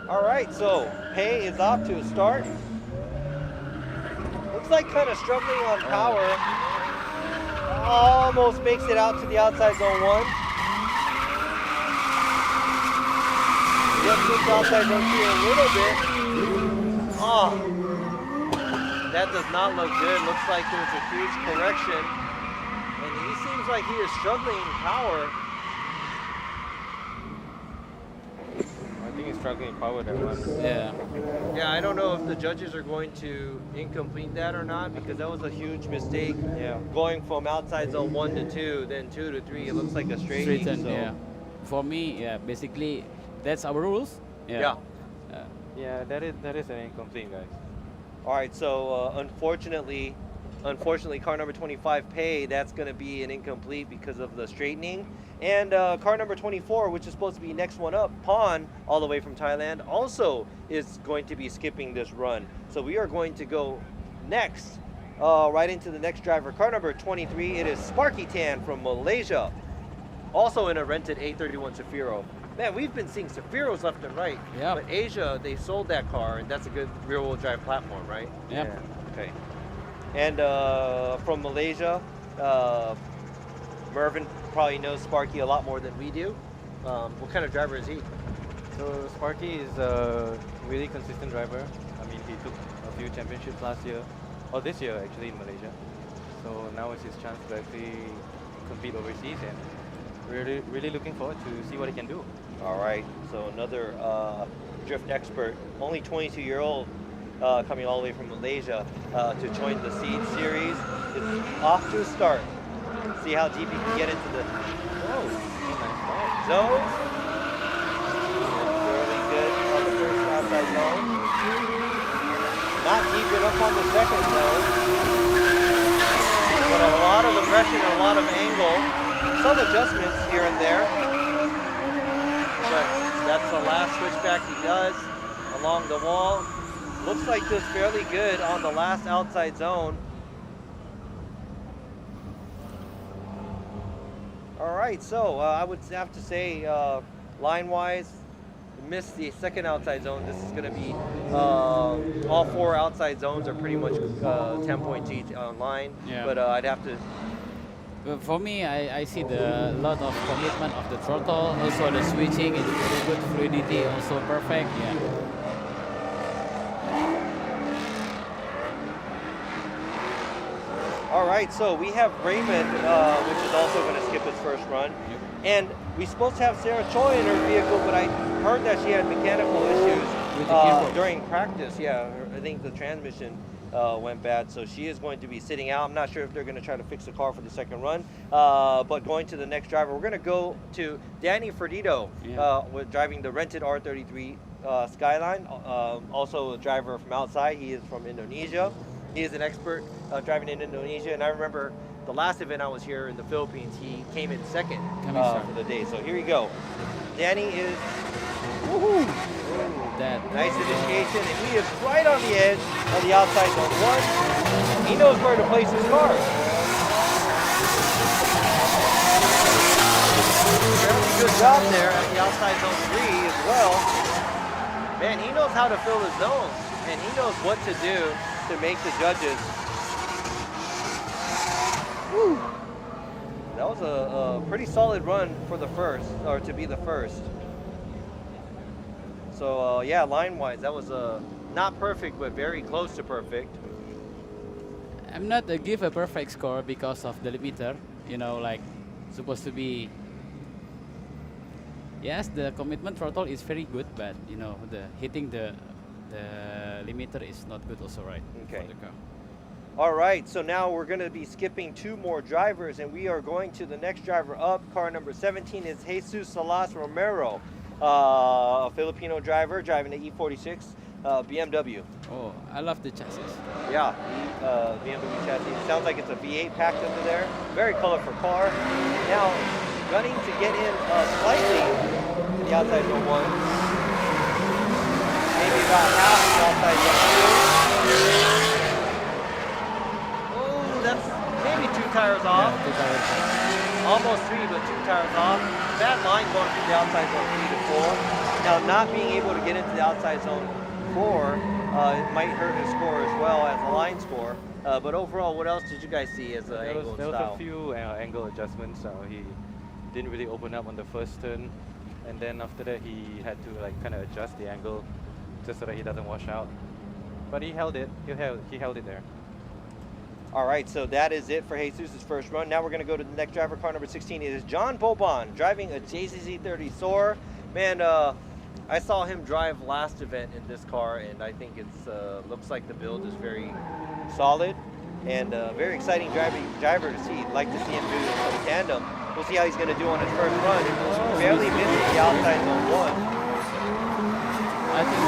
[SPEAKER 1] All right, so Pei is off to a start. Looks like kind of struggling on power. Almost makes it out to the outside zone 1. Just moves outside zone 3 a little bit. Oh, that does not look good. Looks like there's a huge correction. And he seems like he is struggling in power.
[SPEAKER 2] I think he's struggling in power that one.
[SPEAKER 3] Yeah.
[SPEAKER 1] Yeah, I don't know if the judges are going to incomplete that or not, because that was a huge mistake.
[SPEAKER 2] Yeah.
[SPEAKER 1] Going from outside zone 1 to 2, then 2 to 3, it looks like a straight
[SPEAKER 3] Straighten,
[SPEAKER 1] so.
[SPEAKER 3] yeah. For me, basically that's our rules.
[SPEAKER 1] Yeah.
[SPEAKER 2] Yeah, that is an incomplete, guys.
[SPEAKER 1] All right, so unfortunately, car number 25, Pei, that's going to be an incomplete because of the straightening. And car number 24, which is supposed to be next one up, Pon, all the way from Thailand, also is going to be skipping this run. So we are going to go next, right into the next driver. Car number 23, it is Sparky Tan from Malaysia, also in a rented A31 Zafiro. Man, we've been seeing Zafiros left and right.
[SPEAKER 3] Yeah.
[SPEAKER 1] But Asia, they sold that car, and that's a good rear-wheel drive platform, right?
[SPEAKER 3] Yeah.
[SPEAKER 1] Okay. And from Malaysia, Mervin probably knows Sparky a lot more than we do. What kind of driver is he?
[SPEAKER 2] So Sparky is a really consistent driver. I mean, he took a few championships last year, or this year actually in Malaysia. So now is his chance to actually compete overseas, and really looking forward to see what he can do.
[SPEAKER 1] All right, so another drift expert, only 22-year-old, coming all the way from Malaysia to join the Seed Series. It's off to a start. See how deep he can get into the zone. Really good on the first outside zone. Not deep enough on the second zone. But a lot of aggression and a lot of angle. Some adjustments here and there. But that's the last switchback he does along the wall. Looks like just fairly good on the last outside zone. All right, so I would have to say, line-wise, missed the second outside zone. This is going to be all 4 outside zones are pretty much 10 points each on line.
[SPEAKER 3] Yeah.
[SPEAKER 1] But I'd have to.
[SPEAKER 3] For me, I see the lot of commitment of the throttle. Also, the switching is very good. Fluidity also perfect. Yeah.
[SPEAKER 1] All right, so we have Raymond, which is also going to skip his first run.
[SPEAKER 3] Yep.
[SPEAKER 1] And we're supposed to have Sarah Choi in her vehicle, but I heard that she had mechanical issues
[SPEAKER 3] With the gearbox.
[SPEAKER 1] during practice. Yeah, I think the transmission went bad, so she is going to be sitting out. I'm not sure if they're going to try to fix the car for the second run, but going to the next driver, we're going to go to Danny Ferdido, with driving the rented R33 Skyline, also a driver from outside. He is from Indonesia. He is an expert driving in Indonesia, and I remember the last event I was here in the Philippines, he came in second for the day. So here you go. Danny is, woohoo!
[SPEAKER 3] That
[SPEAKER 1] Nice initiation, and he is right on the edge of the outside zone 1. He knows where to place his car. Fairly good job there at the outside zone 3 as well. Man, he knows how to fill his zones, and he knows what to do to make the judges. Woo. That was a pretty solid run for the first, or to be the first. So yeah, line-wise, that was not perfect, but very close to perfect.
[SPEAKER 3] I'm not give a perfect score because of the limiter. You know, like supposed to be. Yes, the commitment throttle is very good, but you know, the hitting the limiter is not good also, right?
[SPEAKER 1] Okay.
[SPEAKER 3] For the car.
[SPEAKER 1] All right, so now we're going to be skipping 2 more drivers, and we are going to the next driver up. Car number 17 is Jesus Salas Romero, a Filipino driver driving the E46 BMW.
[SPEAKER 3] Oh, I love the chassis.
[SPEAKER 1] Yeah, BMW chassis. It sounds like it's a V8 packed under there. Very colorful car. Now, gunning to get in slightly to the outside zone 1. Maybe about half the outside zone 2. That's maybe 2 tires off.
[SPEAKER 3] Yeah, 2 tires off.
[SPEAKER 1] Almost 3, but 2 tires off. Bad line going through the outside zone 3 to 4. Now, not being able to get into the outside zone 4, it might hurt his score as well as the line score. But overall, what else did you guys see as angle and
[SPEAKER 2] There was
[SPEAKER 1] style?
[SPEAKER 2] a few angle adjustments. He didn't really open up on the first turn, and then after that he had to like kind of adjust the angle just so that he doesn't wash out. But he held it. He held it there.
[SPEAKER 1] All right, so that is it for Jesus' first run. Now we're going to go to the next driver, car number 16. It is John Boban, driving a JCC30 Soar. Man, I saw him drive last event in this car, and I think it's looks like the build is very solid and very exciting driver to see. Like to see him do some tandem. We'll see how he's going to do on his first run. Barely missing the outside zone 1.
[SPEAKER 3] I think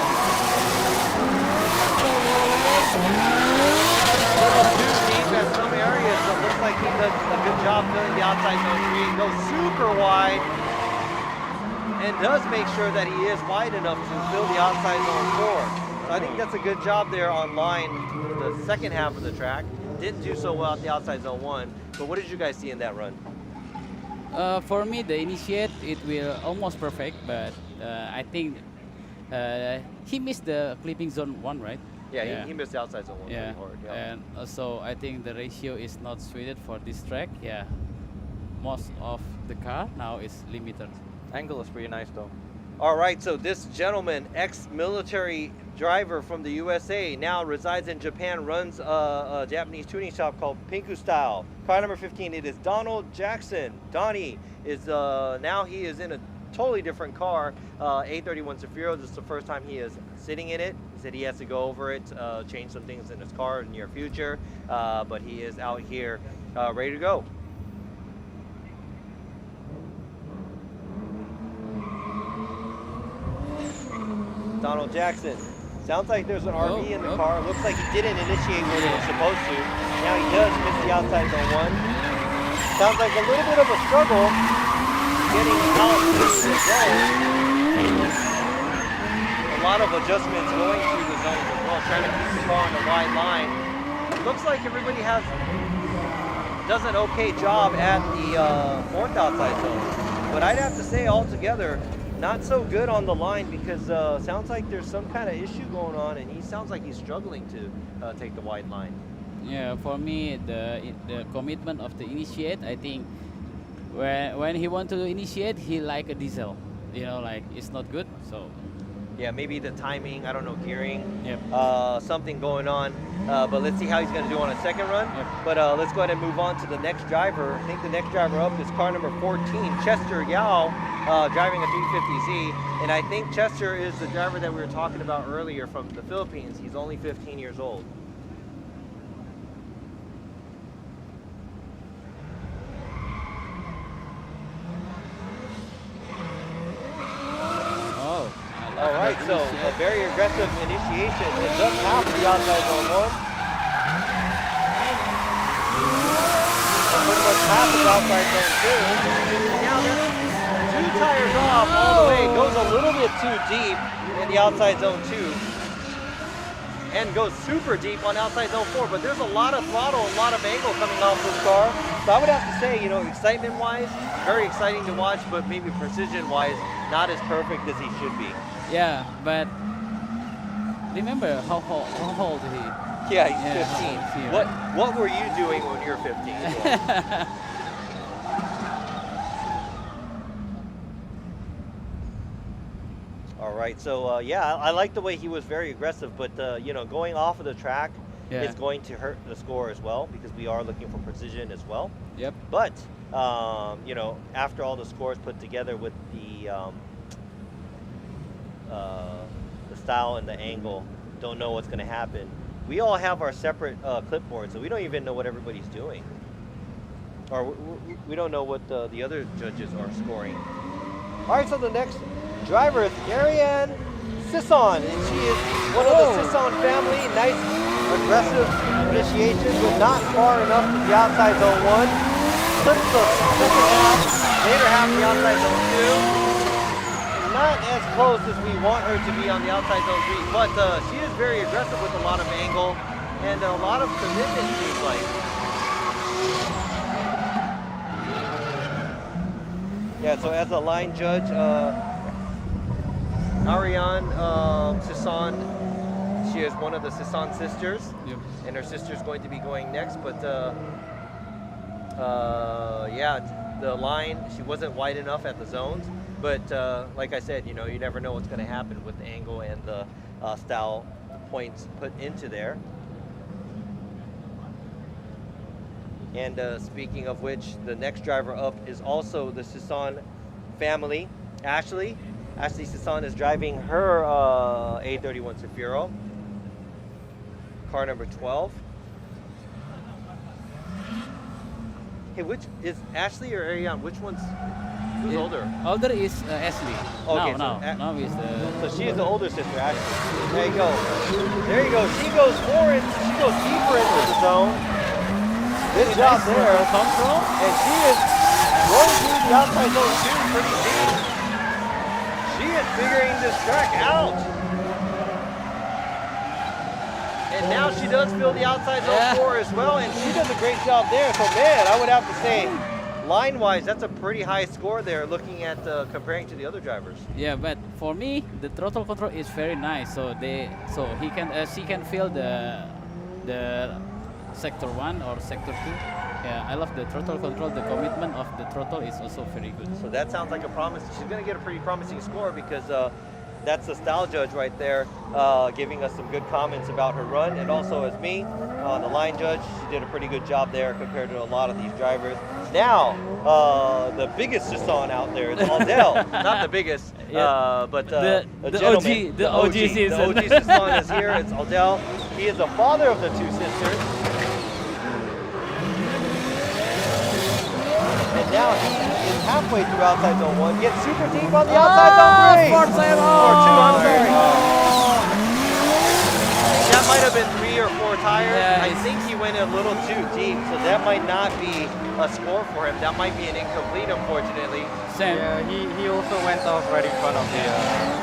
[SPEAKER 1] At some areas, it looks like he does a good job filling the outside zone 3. Goes super wide and does make sure that he is wide enough to fill the outside zone 4. So I think that's a good job there on line, the second half of the track. Didn't do so well at the outside zone 1. But what did you guys see in that run?
[SPEAKER 3] for me, the initiate it will almost perfect, but I think he missed the clipping zone 1, right?
[SPEAKER 1] Yeah, he missed the outside zone 1
[SPEAKER 3] Yeah,
[SPEAKER 1] pretty hard. Yeah.
[SPEAKER 3] and also I think the ratio is not suited for this track. Yeah, most of the car now is limiter.
[SPEAKER 2] Angle is pretty nice though.
[SPEAKER 1] All right, so this gentleman, ex-military driver from the USA, now resides in Japan, runs a Japanese tuning shop called Pinku Style. Car number 15, it is Donald Jackson. Donnie is, now he is in a totally different car. A31 Zafiro, this is the first time he is sitting in it. He said he has to go over it, change some things in his car in the near future, but he is out here ready to go. Donald Jackson. Sounds like there's an RV in the car. Looks like he didn't initiate when he was supposed to. Now he does miss the outside zone 1. Sounds like a little bit of a struggle getting out to the zone. A lot of adjustments going through the zones as well, trying to keep the car on the wide line. Looks like everybody does an okay job at the 4th outside zone. But I'd have to say altogether, not so good on the line because sounds like there's some kind of issue going on, and he sounds like he's struggling to take the wide line.
[SPEAKER 3] Yeah, for me, the commitment of the initiate, I think when he want to initiate, he like a diesel. You know, like it's not good. So
[SPEAKER 1] yeah, maybe the timing, I don't know, gearing,
[SPEAKER 3] yep.
[SPEAKER 1] Something going on. But let's see how he's going to do on a second run.
[SPEAKER 3] Yep.
[SPEAKER 1] But let's go ahead and move on to the next driver. I think the next driver up is car number 14, Chester Yao, driving a 350Z. And I think Chester is the driver that we were talking about earlier from the Philippines. He's only 15 years old. All right, so a very aggressive initiation. It does have the outside zone 1. Pretty much half of outside zone 2. Now there's 2 tires off all the way. Goes a little bit too deep in the outside zone 2. And goes super deep on outside zone 4. But there's a lot of throttle, a lot of angle coming off this car. So I would have to say, you know, excitement-wise, very exciting to watch, but maybe precision-wise, not as perfect as he should be.
[SPEAKER 3] Yeah, but remember how old he?
[SPEAKER 1] Yeah, he's 15. What were you doing when you were 15? All right, so yeah, I like the way he was very aggressive, but you know, going off of the track is going to hurt the score as well because we are looking for precision as well.
[SPEAKER 3] Yep.
[SPEAKER 1] But you know, after all the scores put together with the style and the angle, don't know what's going to happen. We all have our separate clipboards, so we don't even know what everybody's doing, or we don't know what the other judges are scoring. All right, so the next driver is Ariane Sisson, and she is one of the Sisson family. Nice aggressive initiation, but not far enough to the outside zone 1. Clips the second half, later half the outside zone 2. Not as close as we want her to be on the outside zone 3, but she is very aggressive with a lot of angle and a lot of commitment, it seems like. Yeah, so as a line judge, Ariane Sisson, she is one of the Sisson sisters, and her sister's going to be going next, but yeah, the line, she wasn't wide enough at the zones. But like I said, you know, you never know what's going to happen with the angle and the style points put into there. And speaking of which, the next driver up is also the Sisson family. Ashley Sisson is driving her A31 Zafiro, car number 12. Hey, which is Ashley or Ariane? Which one's who's older?
[SPEAKER 3] Older is Ashley.
[SPEAKER 1] Okay,
[SPEAKER 3] now is the.
[SPEAKER 1] So she is the older sister, Ashley. There you go. There you go. She goes she goes deeper into the zone. Good job there.
[SPEAKER 3] Control.
[SPEAKER 1] And she is going through the outside zone 2 pretty deep. She is figuring this track out. And now she does fill the outside zone 4 as well, and she does a great job there. So man, I would have to say, line-wise, that's a pretty high score there, looking at comparing to the other drivers.
[SPEAKER 3] Yeah, but for me, the throttle control is very nice. So she can feel the sector 1 or sector 2. Yeah, I love the throttle control. The commitment of the throttle is also very good.
[SPEAKER 1] So that sounds like a promise. She's going to get a pretty promising score because that's the style judge right there, giving us some good comments about her run, and also as me, the line judge. She did a pretty good job there compared to a lot of these drivers. Now, the biggest Sasson out there is Aldel. Not the biggest, but
[SPEAKER 3] the
[SPEAKER 1] gentleman.
[SPEAKER 3] OG, the OG season.
[SPEAKER 1] The OG Sasson is here. It's Aldel. He is the father of the two sisters. And now he is halfway through outside zone 1. Gets super deep on the outside zone 3.
[SPEAKER 3] Or 2,
[SPEAKER 1] I'm sorry. That might have been 3 or 4 tires.
[SPEAKER 3] Yeah,
[SPEAKER 1] I think he went a little too deep, so that might not be a score for him. That might be an incomplete, unfortunately.
[SPEAKER 3] Same.
[SPEAKER 2] Yeah, he also went off right in front of the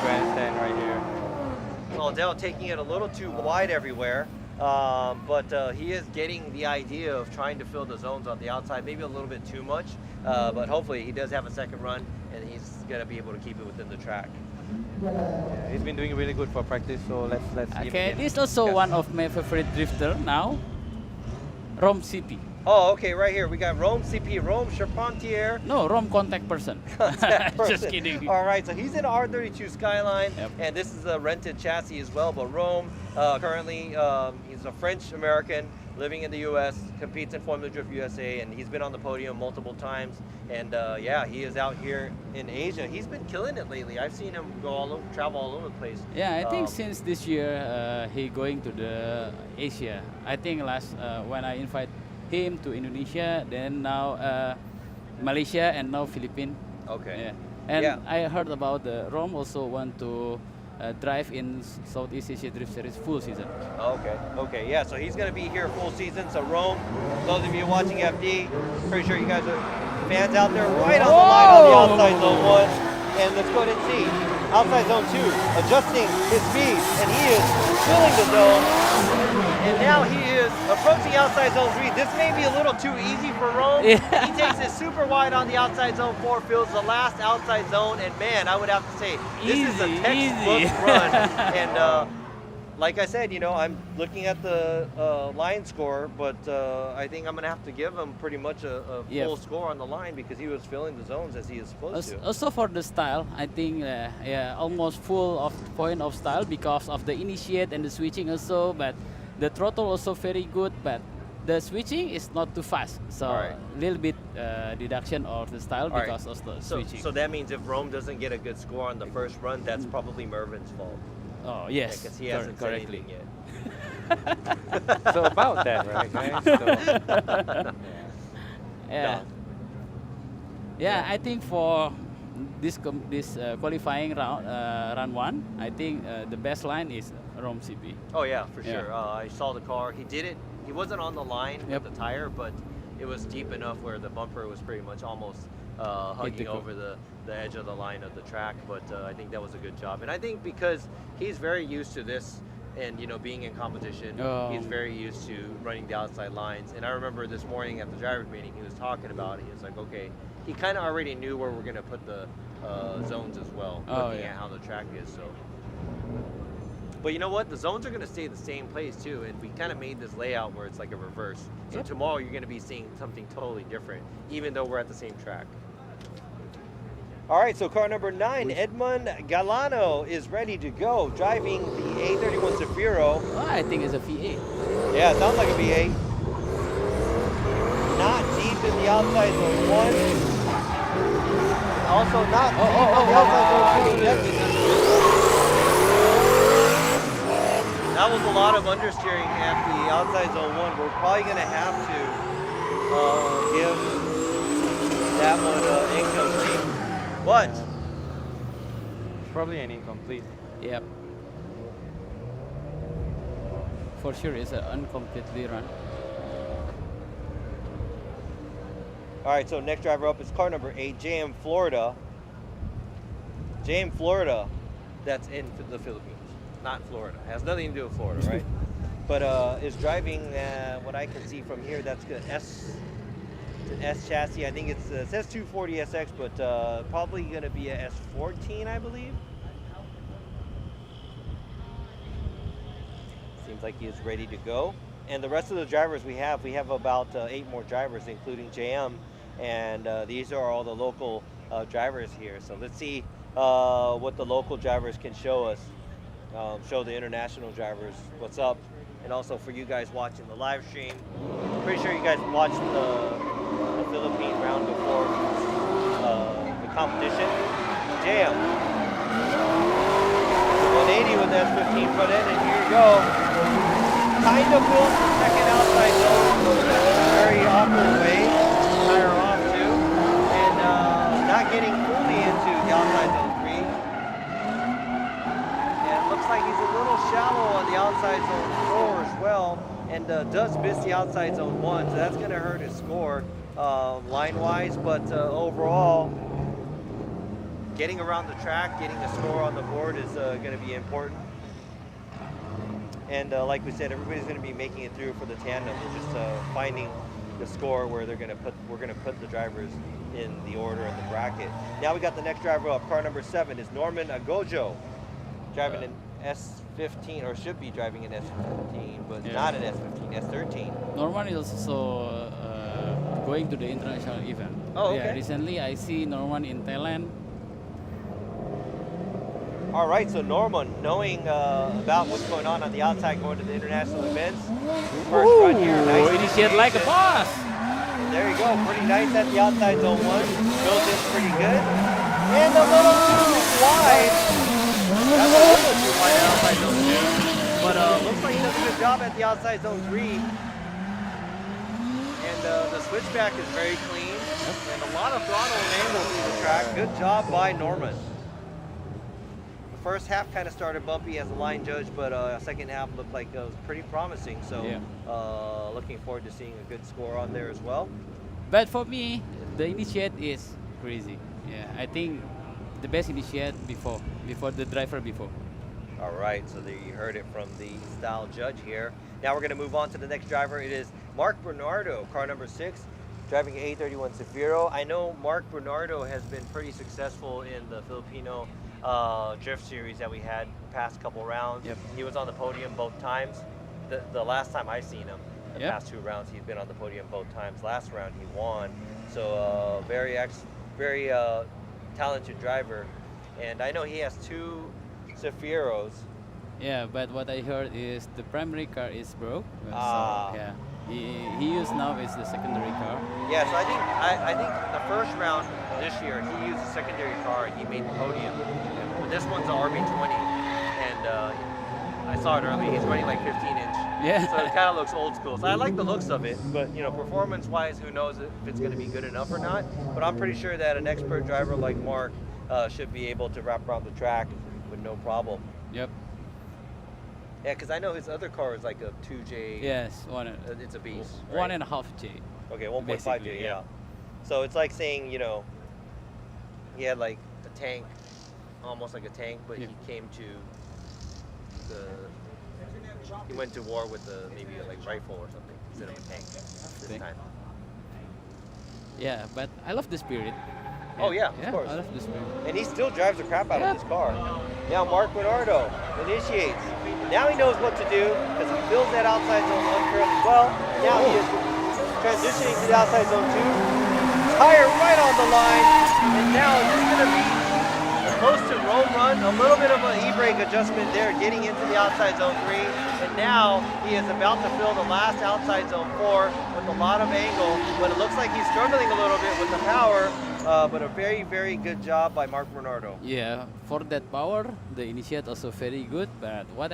[SPEAKER 2] grandstand right here.
[SPEAKER 1] Aldel taking it a little too wide everywhere, but he is getting the idea of trying to fill the zones on the outside, maybe a little bit too much, but hopefully he does have a second run and he's going to be able to keep it within the track.
[SPEAKER 2] Yeah, he's been doing really good for practice, so let's see him
[SPEAKER 3] Okay,
[SPEAKER 2] again.
[SPEAKER 3] this is also one of my favorite drifter now, Rom CP.
[SPEAKER 1] Oh, okay, right here we got Rome CP, Rome Charpentier.
[SPEAKER 3] No, Rom contact person.
[SPEAKER 1] Contact person.
[SPEAKER 3] Just kidding.
[SPEAKER 1] All right, so he's in R32 Skyline,
[SPEAKER 3] Yep.
[SPEAKER 1] and this is a rented chassis as well. But Rome, currently, he's a French American living in the U.S., competes in Formula Drift USA, and he's been on the podium multiple times. And yeah, he is out here in Asia. He's been killing it lately. I've seen him go all over, travel all over the place.
[SPEAKER 3] Yeah, I think since this year he going to the Asia. I think last when I invite him to Indonesia, then now Malaysia, and now Philippines.
[SPEAKER 1] Okay.
[SPEAKER 3] Yeah. And
[SPEAKER 1] Yeah.
[SPEAKER 3] I heard about the Rom also want to drive in Southeast Asia Drift Series full season.
[SPEAKER 1] Okay, okay, yeah, so he's going to be here full season. So Rome, those of you watching FD, pretty sure you guys are fans out there right on the line on the outside zone 1. And let's go ahead and see. Outside zone 2, adjusting his speed, and he is filling the zone. And now he is approaching outside zone 3. This may be a little too easy for Rome.
[SPEAKER 3] Yeah.
[SPEAKER 1] He takes it super wide on the outside zone 4, fills the last outside zone, and man, I would have to say, this is a textbook run. And like I said, you know, I'm looking at the line score, but I think I'm going to have to give him pretty much a full score on the line because he was filling the zones as he is supposed to.
[SPEAKER 3] Also for the style, I think yeah, almost full of point of style because of the initiate and the switching also, but the throttle also very good, but the switching is not too fast. So a little bit deduction of the style because of the switching.
[SPEAKER 1] So that means if Rome doesn't get a good score on the first run, that's probably Mervin's fault.
[SPEAKER 3] Oh yes,
[SPEAKER 1] Because he hasn't said anything yet.
[SPEAKER 2] So about that, right, guys? So,
[SPEAKER 3] yeah. Yeah, I think for this qualifying round, run 1, I think the best line is Rom CP.
[SPEAKER 1] Oh yeah, for
[SPEAKER 3] Yeah.
[SPEAKER 1] sure. I saw the car. He did it. He wasn't on the line with the tire, but it was deep enough where the bumper was pretty much almost hugging over the edge of the line of the track. But I think that was a good job. And I think because he's very used to this and, you know, being in competition, he's very used to running the outside lines. And I remember this morning at the driver's meeting, he was talking about it. He was like, okay, he kind of already knew where we're going to put the zones as well, looking at how the track is. So. But you know what? The zones are going to stay the same place too, and we kind of made this layout where it's like a reverse. So tomorrow you're going to be seeing something totally different, even though we're at the same track. All right, so car number 9, Edmund Galano is ready to go, driving the A31 Zafiro.
[SPEAKER 3] Oh, I think it's a V8.
[SPEAKER 1] Yeah, it sounds like a V8. Not deep in the outside zone 1. Also not deep on the outside zone 2. That was a lot of understeering at the outside zone 1. We're probably going to have to give that one incomplete. But
[SPEAKER 2] probably an incomplete.
[SPEAKER 3] Yep. For sure, it's an uncompletely run.
[SPEAKER 1] all right, so next driver up is car number 8, JM Florida. JM Florida, that's in the Philippines. Not Florida. Has nothing to do with Florida, right? But is driving what I can see from here. That's good. S chassis. I think it says 240SX, but probably going to be a S14, I believe. Seems like he is ready to go. And the rest of the drivers we have about 8 more drivers, including JM, and these are all the local drivers here. So let's see what the local drivers can show us, show the international drivers what's up, and also for you guys watching the live stream. Pretty sure you guys watched the Philippine round before the competition. Jam. 180 with S15 front end, and here you go. Kind of feels the second outside zone in a very awkward way. Tire off too, and not getting fully into the outside zone 3. And it looks like he's a little shallow on the outside zone 4 as well, and does miss the outside zone 1, so that's going to hurt his score line-wise, but overall, getting around the track, getting a score on the board is going to be important. And like we said, everybody's going to be making it through for the tandem. We're just finding the score where we're going to put the drivers in the order in the bracket. Now we got the next driver up. Car number 7 is Norman Agojo, driving an S15, or should be driving an S15, but not an S15, S13.
[SPEAKER 3] Norman is also going to the international event.
[SPEAKER 1] Oh, okay.
[SPEAKER 3] Yeah, recently I see Norman in Thailand.
[SPEAKER 1] All right, so Norman, knowing about what's going on the outside, going to the international events. First run here, nice.
[SPEAKER 3] Initiate like a boss.
[SPEAKER 1] And there you go, pretty nice at the outside zone 1. Built in pretty good. And a little too wide. That's a little too wide at outside zone 2. But looks like he does a good job at the outside zone 3. And the switchback is very clean. And a lot of throttle and angle through the track. Good job by Norman. First half kind of started bumpy as a line judge, but second half looked like it was pretty promising. So looking forward to seeing a good score on there as well.
[SPEAKER 3] But for me, the initiate is crazy. Yeah, I think the best initiate before the driver before.
[SPEAKER 1] All right, so there you heard it from the style judge here. Now we're going to move on to the next driver. It is Mark Bernardo, car number 6, driving an A31 Zafiro. I know Mark Bernardo has been pretty successful in the Filipino drift series that we had past couple rounds.
[SPEAKER 3] Yep.
[SPEAKER 1] He was on the podium both times. The last time I seen him, the past 2 rounds, he's been on the podium both times. Last round he won. So very talented driver. And I know he has 2 Zafiros.
[SPEAKER 3] Yeah, but what I heard is the primary car is broke. So,
[SPEAKER 1] Ah.
[SPEAKER 3] yeah, he used now is the secondary car.
[SPEAKER 1] Yeah, so I think the first round this year he used a secondary car and he made the podium. But this one's an RB20, and I saw it earlier. He's running like 15-inch.
[SPEAKER 3] Yeah.
[SPEAKER 1] So it kind of looks old school. So I like the looks of it, but you know, performance-wise, who knows if it's going to be good enough or not. But I'm pretty sure that an expert driver like Mark should be able to wrap around the track with no problem.
[SPEAKER 3] Yep.
[SPEAKER 1] Yeah, because I know his other car is like a 2J.
[SPEAKER 3] Yes,
[SPEAKER 1] It's a beast. Right?
[SPEAKER 3] 1.5 J.
[SPEAKER 1] Okay, 1.5J,
[SPEAKER 3] Basically,
[SPEAKER 1] yeah. So it's like saying, you know, he had like a tank, almost like a tank, but he came to he went to war with maybe a like rifle or something instead of a tank this time.
[SPEAKER 3] Yeah, but I love the spirit.
[SPEAKER 1] Oh yeah, of course.
[SPEAKER 3] I love the spirit.
[SPEAKER 1] And he still drives the crap out of this car. Now Mark Bernardo initiates. Now he knows what to do because he fills that outside zone 1 fairly well. Now he is transitioning to the outside zone 2. Tire right on the line. And now is this going to be close to road run? A little bit of an e-brake adjustment there, getting into the outside zone 3. And now he is about to fill the last outside zone 4 with a lot of angle. But it looks like he's struggling a little bit with the power. But a very, very good job by Mark Bernardo.
[SPEAKER 3] Yeah, for that power, the initiate also very good. But what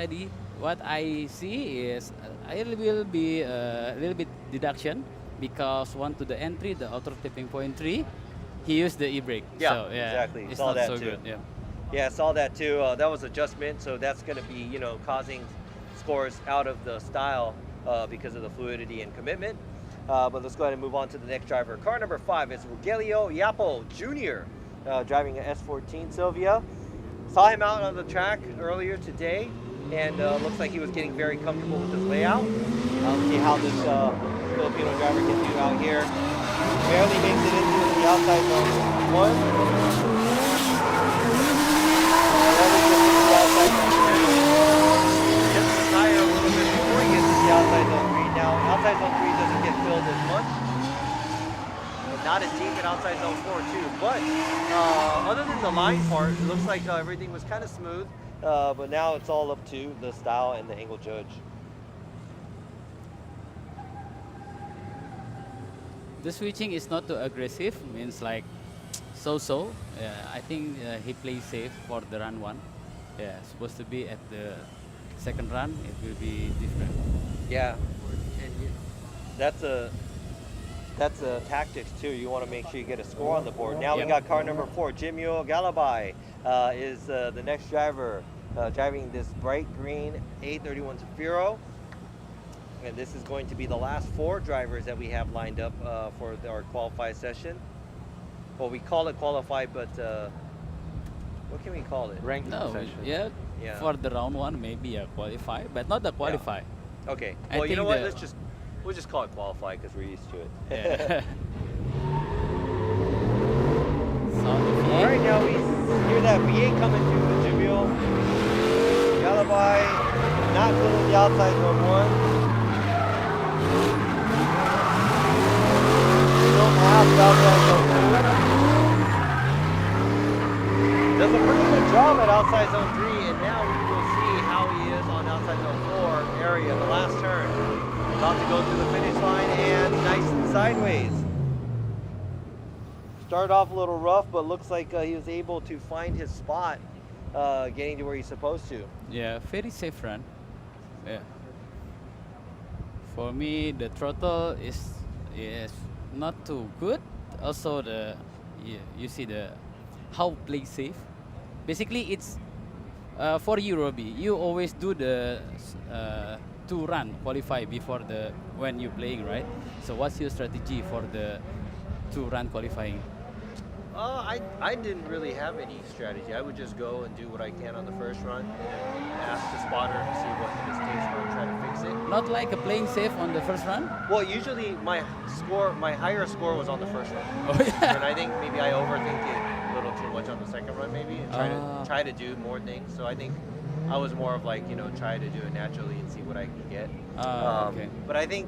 [SPEAKER 3] I see is I will be a little bit deduction because one to the entry, the outer tipping point 3, he used the e-brake.
[SPEAKER 1] Yeah,
[SPEAKER 3] so,
[SPEAKER 1] exactly.
[SPEAKER 3] It's
[SPEAKER 1] Saw
[SPEAKER 3] not
[SPEAKER 1] that
[SPEAKER 3] so
[SPEAKER 1] too.
[SPEAKER 3] good. Yeah.
[SPEAKER 1] Yeah, I saw that too. That was adjustment, so that's going to be, you know, causing scores out of the style because of the fluidity and commitment. But let's go ahead and move on to the next driver. Car number 5 is Rogelio Yapo Jr., driving an S14 Silvia. Saw him out on the track earlier today, and looks like he was getting very comfortable with his layout. Let's see how this Filipino driver can do out here. Barely makes it into the outside zone 1. Barely gets into the outside zone 2. Hits the tire a little bit before he gets to the outside zone 3. Now, outside zone 3 doesn't get filled as much. And not as deep in outside zone 4 too. But Other than the line part, it looks like everything was kind of smooth, but now it's all up to the style and the angle judge.
[SPEAKER 3] The switching is not too aggressive, means like so-so. I think he plays safe for the run one. Yeah, supposed to be at the second run, it will be different.
[SPEAKER 1] Yeah, and that's a tactics too. You want to make sure you get a score on the board. Now we got car number 4, Jimyo Galabai is the next driver driving this bright green A31 Zafiro. And this is going to be the last 4 drivers that we have lined up for our qualify session. Well, we call it qualify, but what can we call it?
[SPEAKER 2] Ranking
[SPEAKER 3] No,
[SPEAKER 2] session.
[SPEAKER 3] yeah, for the round one maybe a qualify, but not the qualify.
[SPEAKER 1] Okay.
[SPEAKER 3] I
[SPEAKER 1] Well, you know
[SPEAKER 3] think
[SPEAKER 1] what? We'll just call it qualify because we're used to it.
[SPEAKER 3] Yeah. Sound of
[SPEAKER 1] All right, now we hear that V8 coming to the Jimio. Galabai not filling the outside zone 1. Don't have the outside zone 2. Does a pretty good job at outside zone 3, and now we will see how he is on outside zone 4 area, the last turn. About to go through the finish line and nice and sideways. Started off a little rough, but looks like he was able to find his spot, getting to where he's supposed to.
[SPEAKER 3] Yeah, very safe run. Yeah. For me, the throttle is not too good. Also, you see the how play safe. Basically, it's for you, Robbie. You always do the 2 run qualify before the when you playing, right? So, what's your strategy for the 2 run qualifying?
[SPEAKER 1] I didn't really have any strategy. I would just go and do what I can on the first run and ask the spotter to see what the mistakes were and try to fix it.
[SPEAKER 3] Not like a playing safe on the first run.
[SPEAKER 1] Well, usually my higher score was on the first run.
[SPEAKER 3] Oh yeah.
[SPEAKER 1] And I think maybe I overthink it a little too much on the second run maybe and try to do more things. So I think I was more of like, try to do it naturally and see what I can get.
[SPEAKER 3] Okay.
[SPEAKER 1] But I think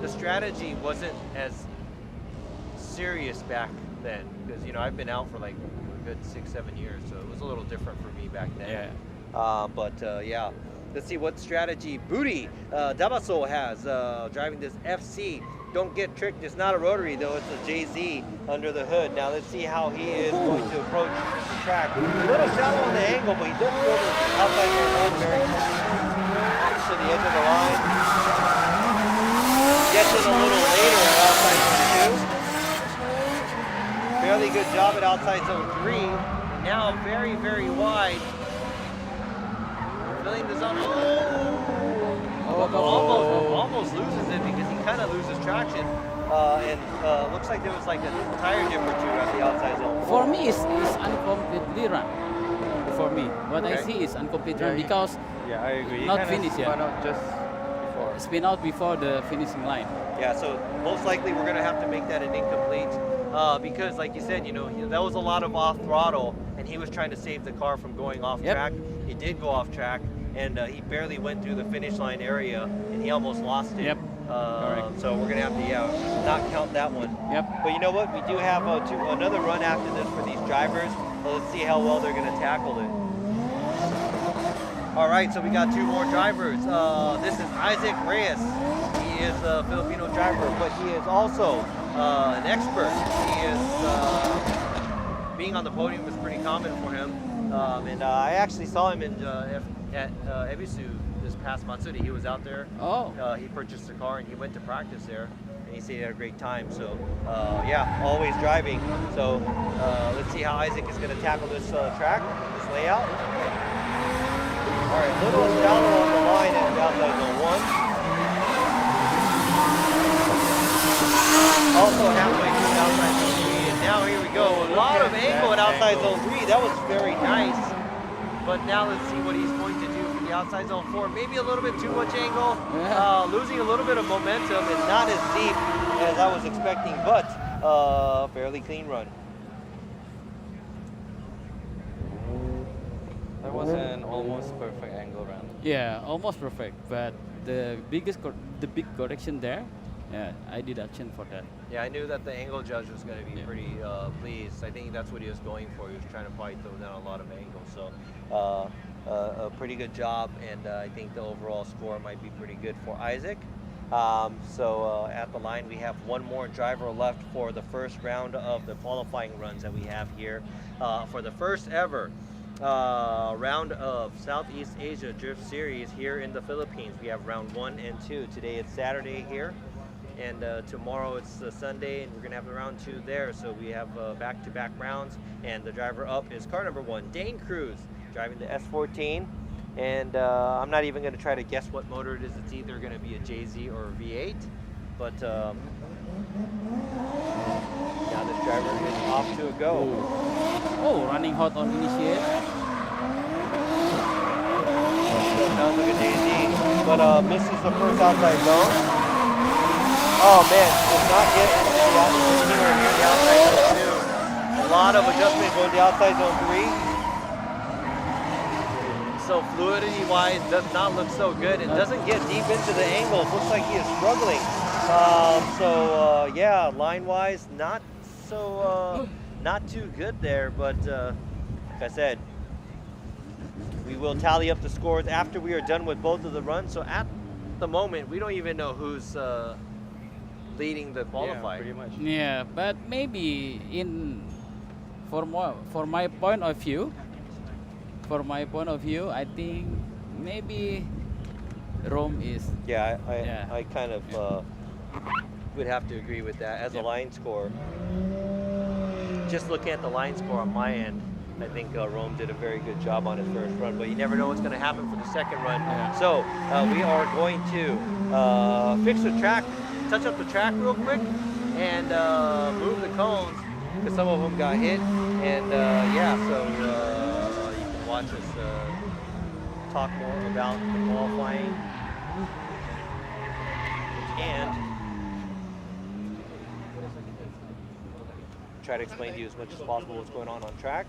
[SPEAKER 1] the strategy wasn't as serious back then because I've been out for like a good 6-7 years, so it was a little different for me back then. Yeah. Let's see what strategy Booty Dabaso has driving this FC. Don't get tricked, it's not a rotary though, it's a JZ under the hood. Now let's see how he is going to approach the track. A little shallow on the angle, but he does go to the outside of the line very close to the edge of the line. Gets it a little later at outside zone 2. Fairly good job at outside zone 3. Now very, very wide. Filling the zone. Almost loses it because he kind of loses traction. And looks like there was like a tire dip or 2 at the outside zone.
[SPEAKER 3] For me, it's uncompletely run. For me, what I see is incomplete run because
[SPEAKER 2] I agree.
[SPEAKER 3] not finished yet.
[SPEAKER 2] Spun out just before.
[SPEAKER 3] Spin out before the finishing line.
[SPEAKER 1] Yeah, so most likely we're going to have to make that an incomplete because, like you said, that was a lot of off throttle, and he was trying to save the car from going off track. He did go off track, and he barely went through the finish line area, and he almost lost it.
[SPEAKER 3] Yep.
[SPEAKER 1] So we're going to have to not count that one.
[SPEAKER 3] Yep.
[SPEAKER 1] But you know what? We do have another run after this for these drivers. So let's see how well they're going to tackle it. All right, so we got 2 more drivers. This is Isaac Reyes. He is a Filipino driver, but he is also an expert. He is being on the podium is pretty common for him. And I actually saw him at Ebisu this past Matsuri. He was out there.
[SPEAKER 3] Oh.
[SPEAKER 1] He purchased a car and he went to practice there. And he said he had a great time. So always driving. So let's see how Isaac is going to tackle this track, this layout. All right, little shallow on the line at outside zone 1. Also halfway through outside zone 3, and now here we go. A lot of angle at outside zone 3. That was very nice. But now let's see what he's going to do for the outside zone 4. Maybe a little bit too much angle, losing a little bit of momentum and not as deep as I was expecting, but fairly clean run.
[SPEAKER 2] That was an almost perfect angle run.
[SPEAKER 3] Yeah, almost perfect. But the big correction there, Yeah, I deduction for that.
[SPEAKER 1] Yeah, I knew that the angle judge was going to be
[SPEAKER 3] Yeah.
[SPEAKER 1] pretty pleased. I think that's what he was going for. He was trying to probably throw down a lot of angles. So a pretty good job, and I think the overall score might be pretty good for Isaac. So at the line, we have one more driver left for the first round of the qualifying runs that we have here. For the first ever round of Southeast Asia Drift Series here in the Philippines. We have round 1 and 2. Today it's Saturday here, and tomorrow it's Sunday, and we're gonna have the round 2 there. So we have back-to-back rounds, and the driver up is car number 1, Dane Cruz, driving the S14. And I'm not even gonna try to guess what motor it is. It's either gonna be a JZ or a V8, but now this driver is off to a go.
[SPEAKER 3] Oh, running hot on initiate.
[SPEAKER 1] Sounds like a JZ, but misses the first outside zone. Oh man, does not get anywhere near the outside zone 2. A lot of adjustment going to the outside zone 3. So fluidity-wise, does not look so good. It doesn't get deep into the angles. Looks like he is struggling. Yeah, line-wise, not too good there. But like I said, we will tally up the scores after we are done with both of the runs. So at the moment, we don't even know who's leading the qualifying.
[SPEAKER 2] Yeah, pretty much.
[SPEAKER 3] Yeah, but maybe for my point of view, I think maybe Rome is.
[SPEAKER 1] Yeah,
[SPEAKER 3] Yeah.
[SPEAKER 1] I kind of would have to agree with that as a
[SPEAKER 3] Yep.
[SPEAKER 1] line score. Just looking at the line score on my end, I think Rome did a very good job on his first run, but you never know what's going to happen for the second run.
[SPEAKER 3] Yeah.
[SPEAKER 1] So we are going to fix the track, touch up the track real quick, and move the cones because some of them got hit. And yeah, so you can watch us talk more about the qualifying and try to explain to you as much as possible what's going on track.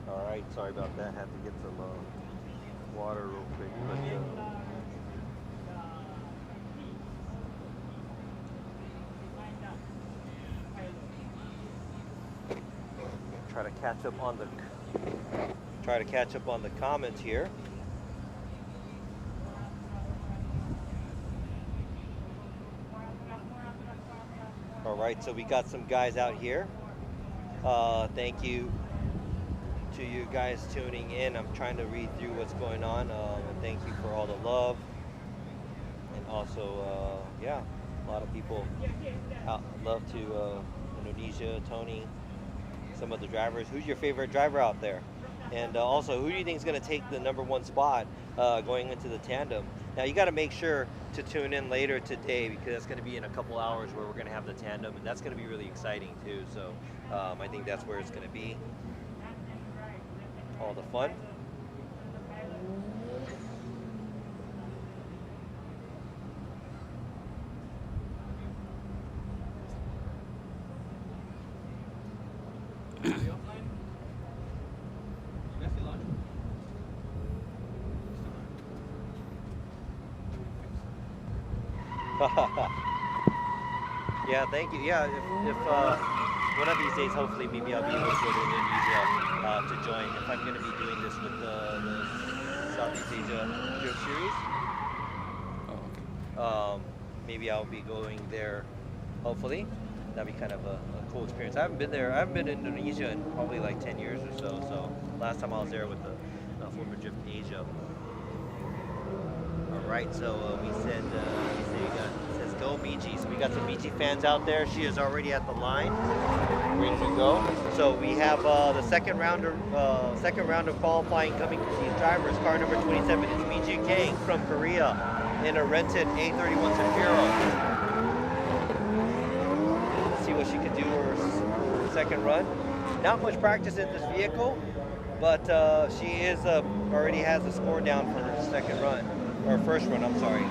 [SPEAKER 1] All right, sorry about that. Had to get some water real quick, but try to catch up on the comments here. All right, so we got some guys out here. Thank you to you guys tuning in. I'm trying to read through what's going on. And thank you for all the love. And also, yeah, a lot of people out love to Indonesia, Tony, some of the drivers. Who's your favorite driver out there? And also, who do you think is going to take the #1 spot going into the tandem? Now, you got to make sure to tune in later today because that's going to be in a couple hours where we're going to have the tandem, and that's going to be really exciting too. So I think that's where it's going to be. All the fun. Yeah, thank you. Yeah, if one of these days, hopefully, maybe I'll be able to go to Indonesia to join. If I'm going to be doing this with the Southeast Asia Drift Series, maybe I'll be going there. Hopefully, that'd be kind of a cool experience. I haven't been there. I haven't been to Indonesia in probably like 10 years or so. So last time I was there with the former Drift Asia. All right, so we said says go BG. So we got some BG fans out there. She is already at the line, ready to go. So we have the second round of qualifying coming for these drivers. Car number 27 is BG Kang from Korea in a rented A31 Safiro. Let's see what she can do her second run. Not much practice in this vehicle, but she is already has a score down for her second run, or first run, I'm sorry.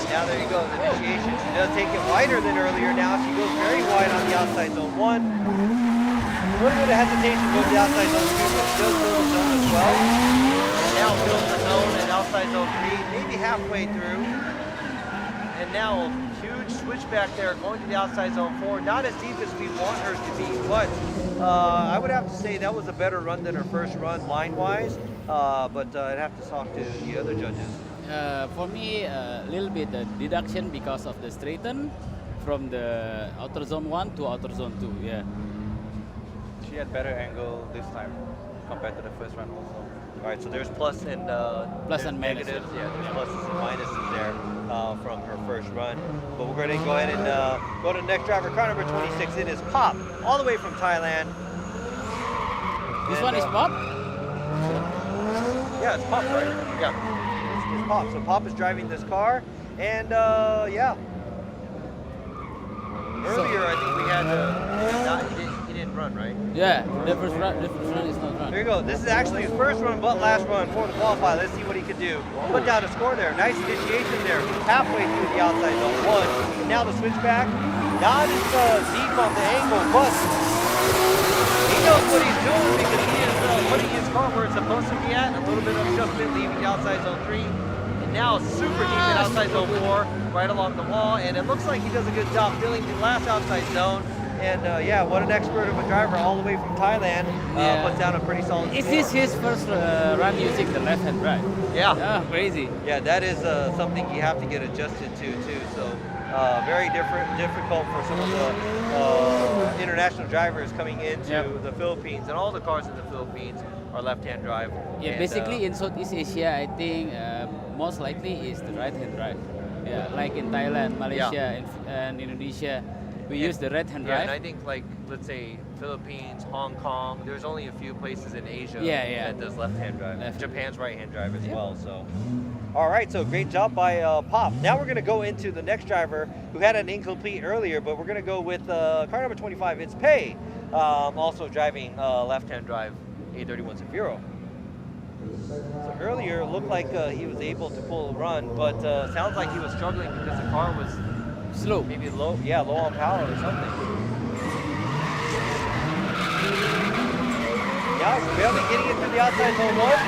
[SPEAKER 1] Now there you go, the initiation. She does take it wider than earlier now. She goes very wide on the outside zone 1. A little bit of hesitation goes to the outside zone 2, but she does build the zone as well. And now builds the zone at outside zone 3, maybe halfway through. And now huge switchback there going to the outside zone 4. Not as deep as we want her to be, but I would have to say that was a better run than her first run line-wise. But I'd have to talk to the other judges.
[SPEAKER 3] For me, a little bit deduction because of the straighten from the outer zone 1 to outer zone 2. Yeah.
[SPEAKER 2] She had better angle this time compared to the first run also.
[SPEAKER 1] All right, so there's plus and
[SPEAKER 3] Plus and minus,
[SPEAKER 1] negatives.
[SPEAKER 3] yeah.
[SPEAKER 1] Yeah, there's pluses and minuses there from her first run. But we're going to go ahead and go to the next driver, car number 26. It is Pop, all the way from Thailand.
[SPEAKER 3] This
[SPEAKER 1] And,
[SPEAKER 3] one is Pop.
[SPEAKER 1] Yeah, it's Pop, right? Yeah, it's Pop. So Pop is driving this car, and yeah. Earlier, I think we had he didn't run, right?
[SPEAKER 3] Yeah, the first run is not run.
[SPEAKER 1] There you go. This is actually his first run, but last run for the qualify. Let's see what he can do. Put down a score there. Nice initiation there. Halfway through the outside zone 1. And now the switchback. Not as deep on the angle, but he knows what he's doing because he is putting his car where it's supposed to be at. A little bit of adjustment, leaving the outside zone 3. And now super deep in outside zone 4, right along the wall. And it looks like he does a good job filling the last outside zone. And yeah, what an expert of a driver all the way from Thailand. Puts down a pretty solid score.
[SPEAKER 3] Is this his first run using the left-hand drive?
[SPEAKER 1] Yeah.
[SPEAKER 3] Yeah, crazy.
[SPEAKER 1] Yeah, that is something you have to get adjusted to too. So very difficult for some of the international drivers coming into the Philippines, and all the cars in the Philippines are left-hand drive.
[SPEAKER 3] Yeah,
[SPEAKER 1] And,
[SPEAKER 3] basically in Southeast Asia, I think most likely is the right-hand drive. Yeah, like in Thailand, Malaysia, and Indonesia, we use the right-hand
[SPEAKER 1] yeah,
[SPEAKER 3] drive.
[SPEAKER 1] and I think like let's say Philippines, Hong Kong, there's only a few places in Asia
[SPEAKER 3] Yeah.
[SPEAKER 1] that does left-hand drive.
[SPEAKER 3] Left.
[SPEAKER 1] Japan's right-hand drive as well. So, all right, so great job by Pop. Now we're gonna go into the next driver who had an incomplete earlier, but we're gonna go with car number 25. It's Pei, also driving left-hand drive A31 Zafiro. So earlier it looked like he was able to pull a run, but sounds like he was struggling because the car was
[SPEAKER 3] Slow.
[SPEAKER 1] maybe low on power or something. Now he's barely getting into the outside zone 1.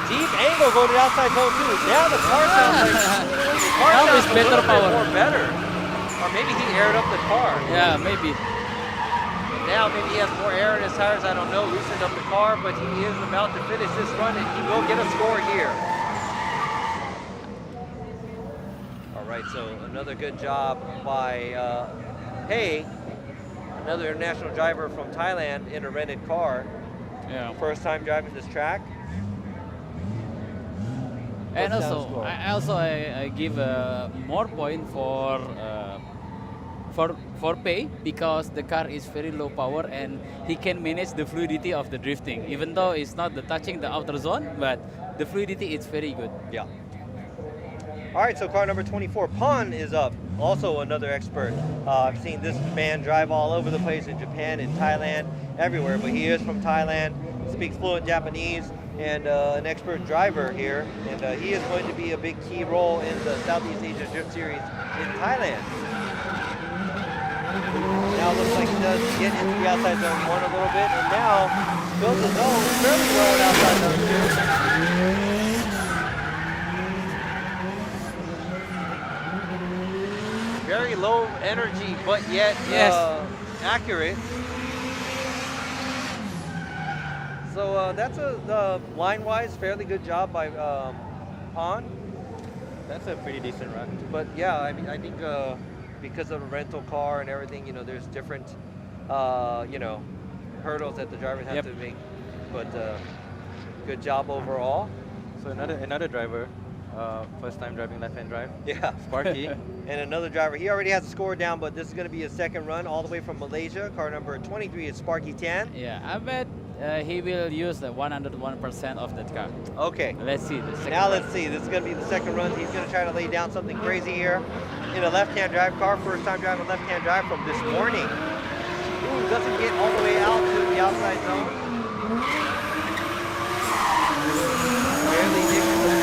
[SPEAKER 1] Deep angle going to the outside zone 2. Now the car sounds like
[SPEAKER 3] Now it's better power.
[SPEAKER 1] more better. Or maybe he aired up the car.
[SPEAKER 3] Yeah, maybe.
[SPEAKER 1] Now maybe he has more air in his tires, I don't know, loosened up the car, but he is about to finish this run and he will get a score here. All right, so another good job by Pei, another international driver from Thailand in a rented car.
[SPEAKER 3] Yeah.
[SPEAKER 1] First time driving this track.
[SPEAKER 3] And
[SPEAKER 1] What's that
[SPEAKER 3] also,
[SPEAKER 1] score?
[SPEAKER 3] I give more point for Pei because the car is very low power and he can manage the fluidity of the drifting. Even though it's not touching the outer zone, but the fluidity is very good.
[SPEAKER 1] Yeah. All right, so car number 24, Pan is up. Also another expert. I've seen this man drive all over the place in Japan, in Thailand, everywhere, but he is from Thailand, speaks fluent Japanese, and an expert driver here. And he is going to be a big key role in the Southeast Asia Drift Series in Thailand. Now it looks like he does get into the outside zone 1 a little bit, and now fills the zone fairly well in outside zone 2. Very low energy, but yet accurate. So that's a line-wise fairly good job by Pan.
[SPEAKER 2] That's a pretty decent run.
[SPEAKER 1] But yeah, I mean, I think because of a rental car and everything, you know, there's different, you know, hurdles that the drivers have to make. But good job overall.
[SPEAKER 2] So another driver, first time driving left-hand drive.
[SPEAKER 1] Yeah.
[SPEAKER 2] Sparky.
[SPEAKER 1] And another driver, he already has a score down, but this is going to be his second run all the way from Malaysia. Car number 23 is Sparky Tan.
[SPEAKER 3] Yeah, I bet he will use the 101% of that car.
[SPEAKER 1] Okay.
[SPEAKER 3] Let's see the second
[SPEAKER 1] Now
[SPEAKER 3] run.
[SPEAKER 1] let's see. This is going to be the second run. He's going to try to lay down something crazy here in a left-hand drive car. First time driving left-hand drive from this morning. Ooh, doesn't get all the way out to the outside zone. Barely nicking the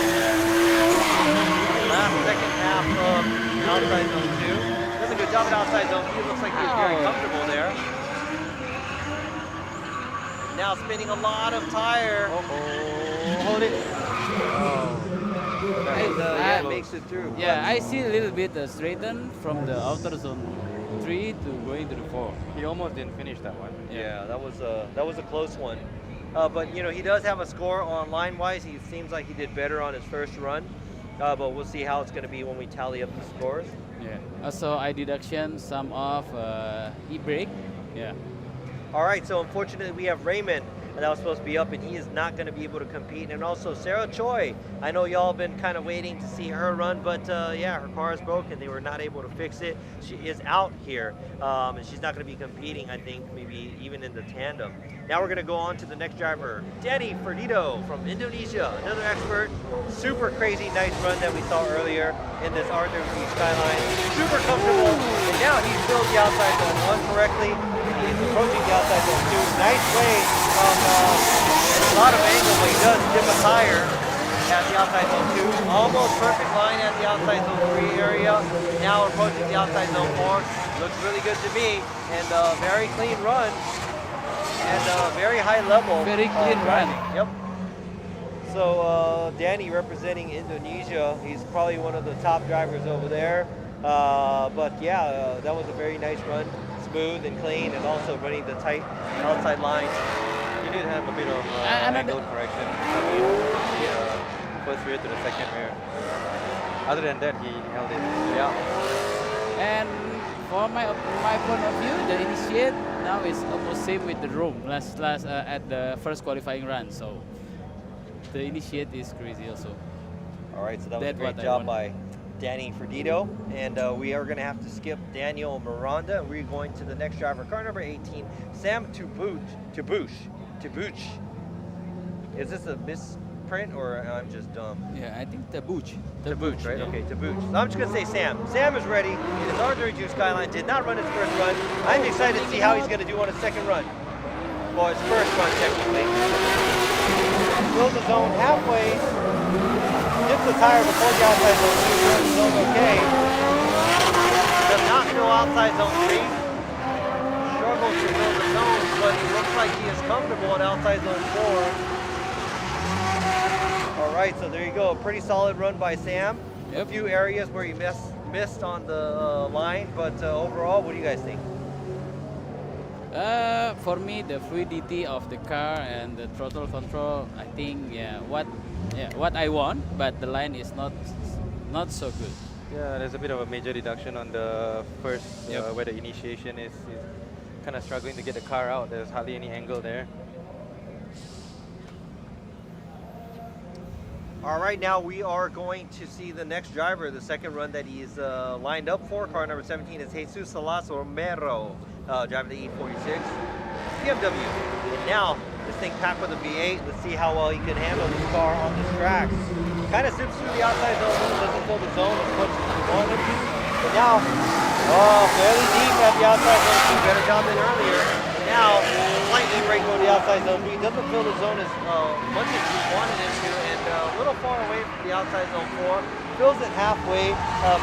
[SPEAKER 1] last second half of outside zone 2. Does a good job at outside zone 2. Looks like he's very comfortable there. Now spinning a lot of tire. Hold it. Yeah, it makes it through.
[SPEAKER 3] Yeah, I see a little bit straighten from the outer zone 3 to going to the 4.
[SPEAKER 2] He almost didn't finish that one.
[SPEAKER 1] Yeah, that was a close one. But you know, he does have a score on line-wise. He seems like he did better on his first run. But we'll see how it's going to be when we tally up the scores.
[SPEAKER 3] Yeah. Also, I deduction some of e-brake. Yeah.
[SPEAKER 1] All right, so unfortunately we have Raymond that was supposed to be up, and he is not going to be able to compete. And also Sarah Choi, I know y'all been kind of waiting to see her run, but yeah, her car is broken. They were not able to fix it. She is out here, and she's not going to be competing, I think, maybe even in the tandem. Now we're going to go on to the next driver, Danny Ferdito from Indonesia, another expert. Super crazy nice run that we saw earlier in this R33 Skyline. Super comfortable, and now he's filled the outside zone 1 correctly. He's approaching the outside zone 2. Nice way from a lot of angle, but he does dip a tire at the outside zone 2. Almost perfect line at the outside zone 3 area. Now approaching the outside zone 4. Looks really good to me, and very clean run, and very high level.
[SPEAKER 3] Very clean run.
[SPEAKER 1] Yep. So Danny representing Indonesia. He's probably one of the top drivers over there. But yeah, that was a very nice run. Smooth and clean, and also running the tight outside line.
[SPEAKER 2] He did have a bit of angle correction. First rear to the second rear. Other than that, he held it.
[SPEAKER 1] Yeah.
[SPEAKER 3] And for my point of view, the initiate now is almost same with the room last at the first qualifying run. So the initiate is crazy also.
[SPEAKER 1] All right, so that was a great job by Danny Ferdito, and we are going to have to skip Daniel Miranda. We're going to the next driver, car number 18, Sam Tabush. Is this a misprint, or I'm just dumb?
[SPEAKER 3] Yeah, I think Tabuch.
[SPEAKER 1] Tabuch, right?
[SPEAKER 3] Yeah.
[SPEAKER 1] Okay, Tabuch. So I'm just going to say Sam. Sam is ready. His R32 Skyline did not run his first run. I'm excited to see how he's going to do on his second run. Well, his first run, technically. Fills the zone halfway. Dips the tire before the outside zone 2. Zone okay. Does not go outside zone 3. Struggles to fill the zone, but he looks like he is comfortable at outside zone 4. All right, so there you go. A pretty solid run by Sam.
[SPEAKER 3] Yep.
[SPEAKER 1] A few areas where he missed on the line, but overall, what do you guys think?
[SPEAKER 3] For me, the fluidity of the car and the throttle control, I think, what I want, but the line is not so good.
[SPEAKER 2] Yeah, there's a bit of a major reduction on the first, where the initiation is kind of struggling to get the car out. There's hardly any angle there.
[SPEAKER 1] All right, now we are going to see the next driver, the second run that he's lined up for. Car number 17 is Jesus Salas Romero, driving the E46 BMW. And now, this thing packed with a V8. Let's see how well he can handle this car on this track. Kind of zips through the outside zone, doesn't fill the zone as much as we wanted. But now, fairly deep at the outside zone 2, better job than earlier. And now, slightly brake on the outside zone 3, doesn't fill the zone as much as we wanted it to, and a little far away from the outside zone 4. Fills it halfway,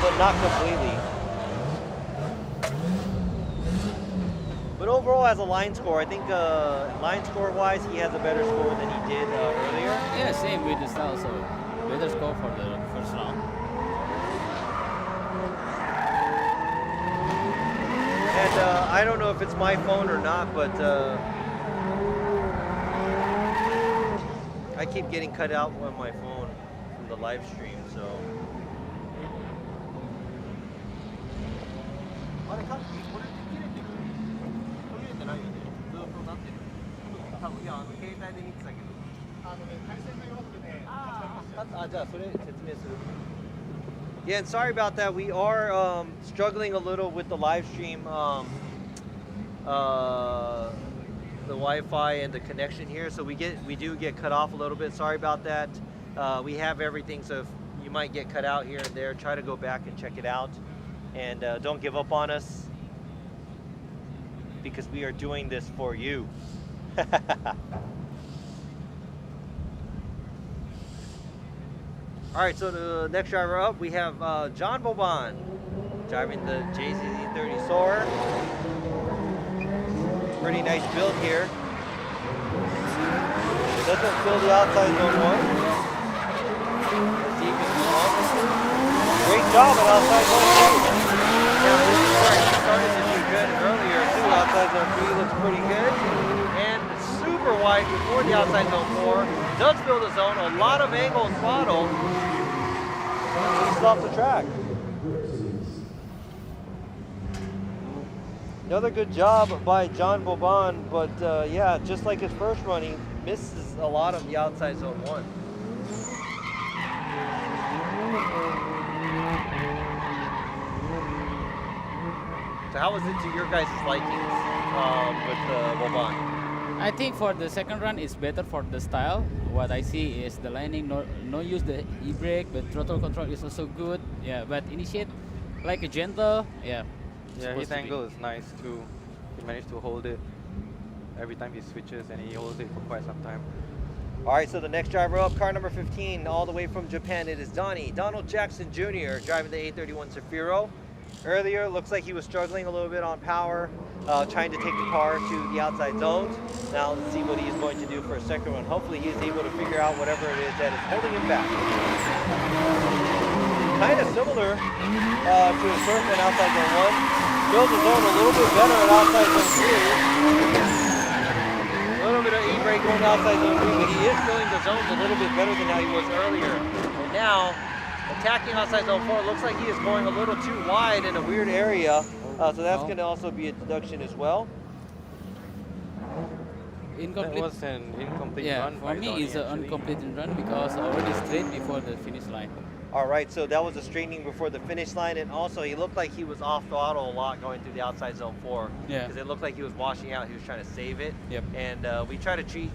[SPEAKER 1] but not completely. But overall, as a line score, I think line score-wise, he has a better score than he did earlier.
[SPEAKER 3] Yeah, same with the style, so better score for the first round.
[SPEAKER 1] And I don't know if it's my phone or not, but I keep getting cut out on my phone from the live stream, so. Yeah, and sorry about that. We are struggling a little with the live stream, the Wi-Fi and the connection here. So we do get cut off a little bit. Sorry about that. We have everything, so if you might get cut out here and there, try to go back and check it out. And don't give up on us, because we are doing this for you. All right, so the next driver up, we have John Boban driving the JZZ30 Soarer. Pretty nice build here. Doesn't fill the outside zone one. Let's see if he can come up. Great job at outside zone two. Now this is where he started to do good earlier too. Outside zone three looks pretty good. And super wide before the outside zone four. Does fill the zone, a lot of angle and throttle. He's off the track. Another good job by John Boban, but yeah, just like his first run, he misses a lot of the outside zone one. So how was it to your guys' likings with Boban?
[SPEAKER 3] I think for the second run it's better for the style. What I see is the landing, no use the e-brake, but throttle control is also good. Yeah, but initiate like a gentle. Yeah.
[SPEAKER 2] Yeah, his angle is nice too. He managed to hold it every time he switches, and he holds it for quite some time.
[SPEAKER 1] All right, so the next driver up, car number 15, all the way from Japan, it is Donald Jackson Jr. driving the A31 Zafiro. Earlier, looks like he was struggling a little bit on power, trying to take the car to the outside zones. Now let's see what he's going to do for a second one. Hopefully he's able to figure out whatever it is that is holding him back. Kind of similar to his first one outside zone one. Fills the zone a little bit better at outside zone two. A little bit of e-brake going outside zone three, but he is filling the zones a little bit better than how he was earlier. And now, attacking outside zone four, looks like he is going a little too wide in a weird area. So that's going to also be a deduction as well.
[SPEAKER 3] Incomplete.
[SPEAKER 2] That was an incomplete
[SPEAKER 3] Yeah,
[SPEAKER 2] run.
[SPEAKER 3] for me it's an incomplete run because already straight before the finish line.
[SPEAKER 1] All right, so that was a straightening before the finish line, and also he looked like he was off throttle a lot going through the outside zone four.
[SPEAKER 3] Yeah.
[SPEAKER 1] Because it looked like he was washing out. He was trying to save it.
[SPEAKER 3] Yep.
[SPEAKER 1] And we try to treat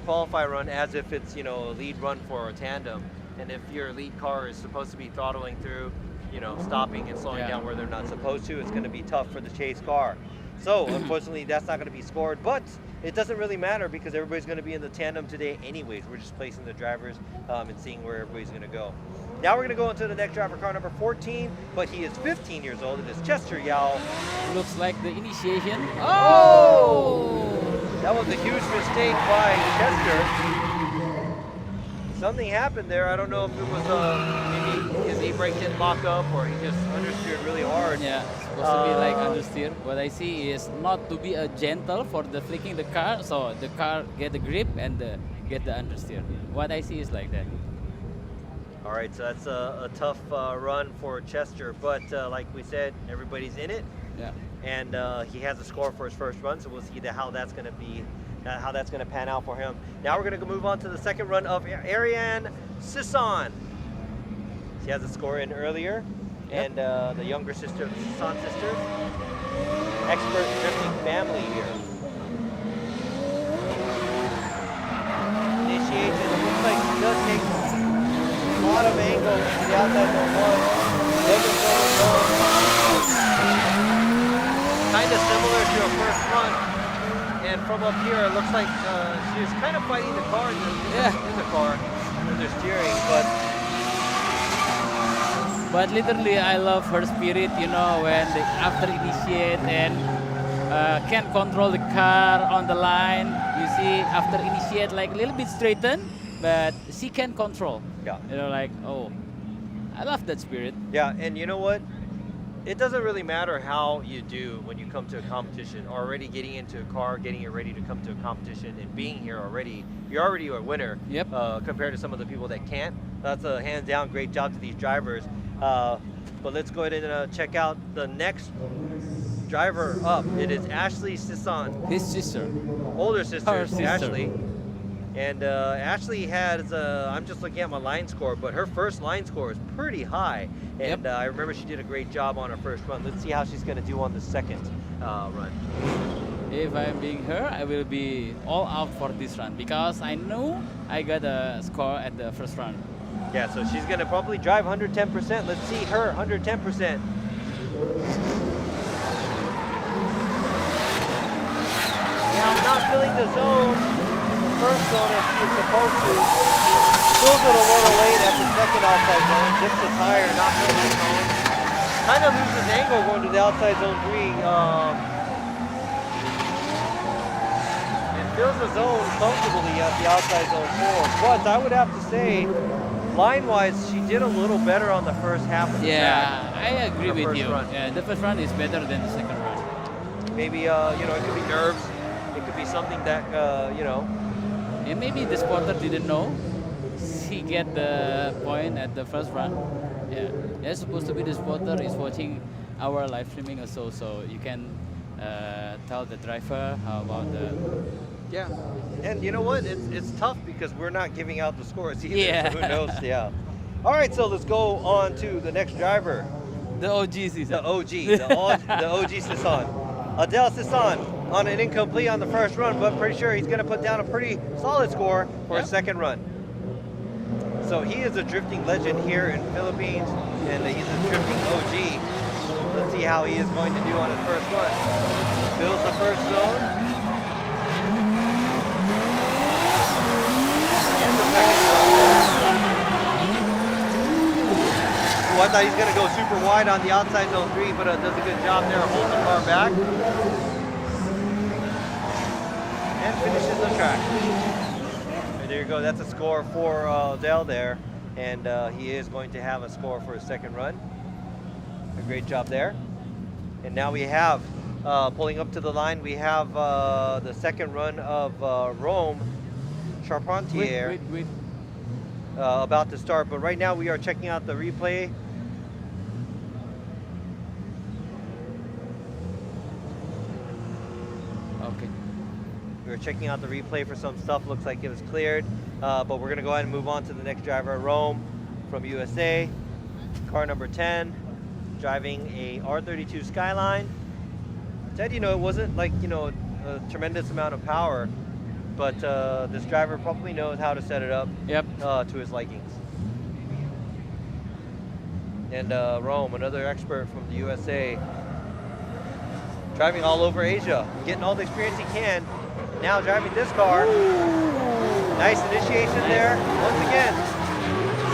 [SPEAKER 1] qualify run as if it's a lead run for a tandem, and if your lead car is supposed to be throttling through, stopping and slowing down where they're not supposed to, it's going to be tough for the chase car. So unfortunately, that's not going to be scored, but it doesn't really matter because everybody's going to be in the tandem today anyways. We're just placing the drivers and seeing where everybody's going to go. Now we're going to go into the next driver, car number 14, but he is 15 years old. It is Chester Yao.
[SPEAKER 3] Looks like the initiation. Oh!
[SPEAKER 1] That was a huge mistake by Chester. Something happened there. I don't know if it was maybe his e-brake didn't lock up or he just understeered really hard.
[SPEAKER 3] Yeah, it's supposed to be like understeer. What I see is not to be a gentle for the flicking the car, so the car get the grip and get the understeer. What I see is like that.
[SPEAKER 1] All right, so that's a tough run for Chester, but like we said, everybody's in it.
[SPEAKER 3] Yeah.
[SPEAKER 1] And he has a score for his first run, so we'll see how that's going to be, how that's going to pan out for him. Now we're going to move on to the second run of Ariane Sisson. She has a score in earlier, and the younger sister of the Sisson sisters. Expert drifting family here. Initiation, it looks like she does take a lot of angle to the outside zone one. Kind of similar to her first run. And from up here, it looks like she's kind of fighting the car in the car when they're steering,
[SPEAKER 3] But literally, I love her spirit, when they after initiate and can't control the car on the line. You see, after initiate, like a little bit straighten, but she can control.
[SPEAKER 1] Yeah.
[SPEAKER 3] I love that spirit.
[SPEAKER 1] Yeah, and you know what? It doesn't really matter how you do when you come to a competition. Already getting into a car, getting it ready to come to a competition, and being here already, you're already a winner.
[SPEAKER 3] Yep.
[SPEAKER 1] Compared to some of the people that can't. That's a hands down great job to these drivers. But let's go ahead and check out the next driver up. It is Ashley Sisson.
[SPEAKER 3] His sister.
[SPEAKER 1] Older sister,
[SPEAKER 3] Her sister.
[SPEAKER 1] Ashley. And Ashley has, I'm just looking at my line score, but her first line score is pretty high. And I remember she did a great job on her first run. Let's see how she's going to do on the second run.
[SPEAKER 3] If I'm being her, I will be all out for this run because I know I got a score at the first run.
[SPEAKER 1] Yeah, so she's going to probably drive 110%. Let's see her 110%. Now, not filling the zone. First zone as she is supposed to. Feels it a little late at the second outside zone. Dips the tire, not going to home. Kind of loses angle going to the outside zone 3. Fills the zone comfortably at the outside zone 4. But I would have to say, line-wise, she did a little better on the first half of the track.
[SPEAKER 3] Yeah, I agree with you. Yeah, the first run is better than the second run.
[SPEAKER 1] Maybe, you know, it could be nerves. It could be something that, you know.
[SPEAKER 3] And maybe the spotter didn't know. He get the point at the first run. Yeah, they're supposed to be the spotter is watching our live streaming also, so you can tell the driver how about the.
[SPEAKER 1] Yeah, and you know what? It's tough because we're not giving out the scores either.
[SPEAKER 3] Yeah.
[SPEAKER 1] So who knows? Yeah. All right, so let's go on to the next driver.
[SPEAKER 3] The OG season.
[SPEAKER 1] The OG, the OG Sisson. Adel Sisson on an incomplete on the first run, but pretty sure he's going to put down a pretty solid score for his second run. So he is a drifting legend here in Philippines, and he's a drifting OG. Let's see how he is going to do on his first run. Fills the first zone. I thought he's going to go super wide on the outside zone 3, but does a good job there, holds the car back. And finishes the track. And there you go, that's a score for Dell there. And he is going to have a score for his second run. A great job there. And now we have, pulling up to the line, we have the second run of Rome Charpentier. About to start, but right now we are checking out the replay.
[SPEAKER 3] Okay.
[SPEAKER 1] We're checking out the replay for some stuff. Looks like it was cleared, but we're going to go ahead and move on to the next driver, Rome from USA. Car number 10, driving a R32 Skyline. Ted, you know, it wasn't like, you know, a tremendous amount of power, but this driver probably knows how to set it up to his likings. And Rome, another expert from the USA, driving all over Asia, getting all the experience he can. Now driving this car. Nice initiation there. Once again,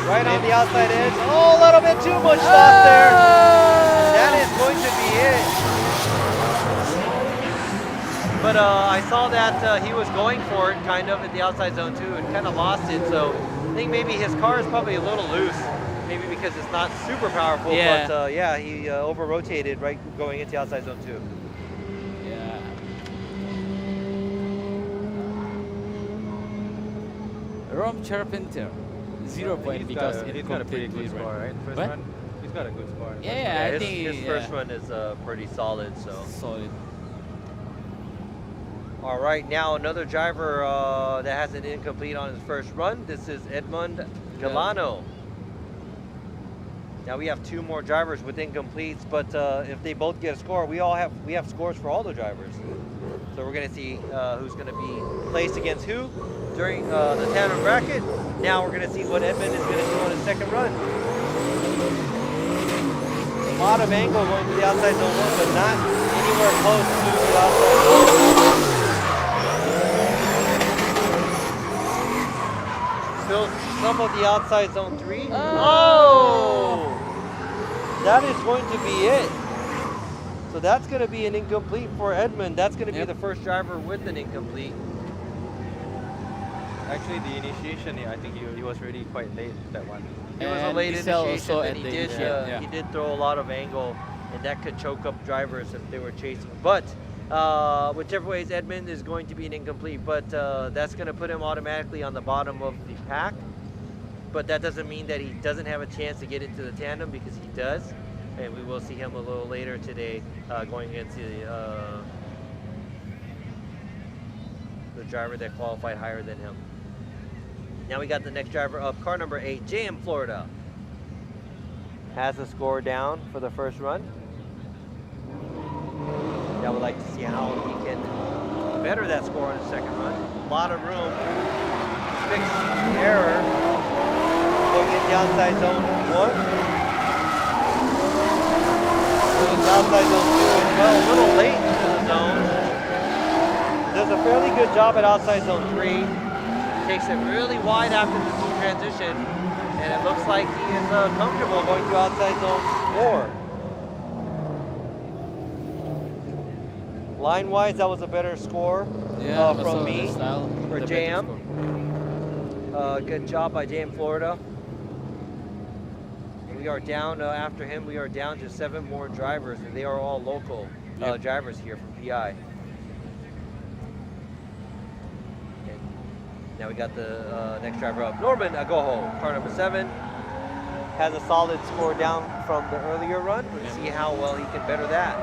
[SPEAKER 1] right on the outside edge. Oh, a little bit too much loft there. That is going to be it. But I saw that he was going for it kind of at the outside zone 2 and kind of lost it. So I think maybe his car is probably a little loose. Maybe because it's not super powerful.
[SPEAKER 3] Yeah.
[SPEAKER 1] But yeah, he over-rotated right going into outside zone 2.
[SPEAKER 3] Yeah. Rome Charpentier, 0 point because
[SPEAKER 2] he's got a pretty good score, right? First
[SPEAKER 3] what?
[SPEAKER 2] run, he's got a good score.
[SPEAKER 3] Yeah, I
[SPEAKER 1] his,
[SPEAKER 3] think
[SPEAKER 1] his first run is pretty solid. So
[SPEAKER 3] solid.
[SPEAKER 1] all right, now another driver that has an incomplete on his first run. This is Edmund Galano. Now we have 2 more drivers with incompletes, but if they both get a score, we have scores for all the drivers. So we're going to see who's going to be placed against who during the tandem bracket. Now we're going to see what Edmund is going to do on his second run. A lot of angle going to the outside zone 1, but not anywhere close to the outside zone. Still some of the outside zone 3. Oh! That is going to be it. So that's going to be an incomplete for Edmund. That's going to be the first driver with an incomplete.
[SPEAKER 2] Actually, the initiation, I think he was really quite late that one.
[SPEAKER 1] It was a late initiation, and he did throw a lot of angle, and that could choke up drivers if they were chasing. But whichever ways, Edmund is going to be an incomplete, but that's going to put him automatically on the bottom of the pack. But that doesn't mean that he doesn't have a chance to get into the tandem, because he does. And we will see him a little later today going against the driver that qualified higher than him. Now we got the next driver up, car number 8, JM Florida. Has a score down for the first run. Now we'd like to see how he can better that score on the second run. A lot of room. Fix error. Going in the outside zone 1. Outside zone 2 as well, a little late into the zone. Does a fairly good job at outside zone 3. Takes it really wide after the transition, and it looks like he is comfortable going to outside zone 4. Line-wise, that was a better score from me for JM. Good job by JM Florida. We are down, after him, we are down to 7 more drivers, and they are all local drivers here from PI. And now we got the next driver up. Norman Agoho, car number 7, has a solid score down from the earlier run. Let's see how well he can better that.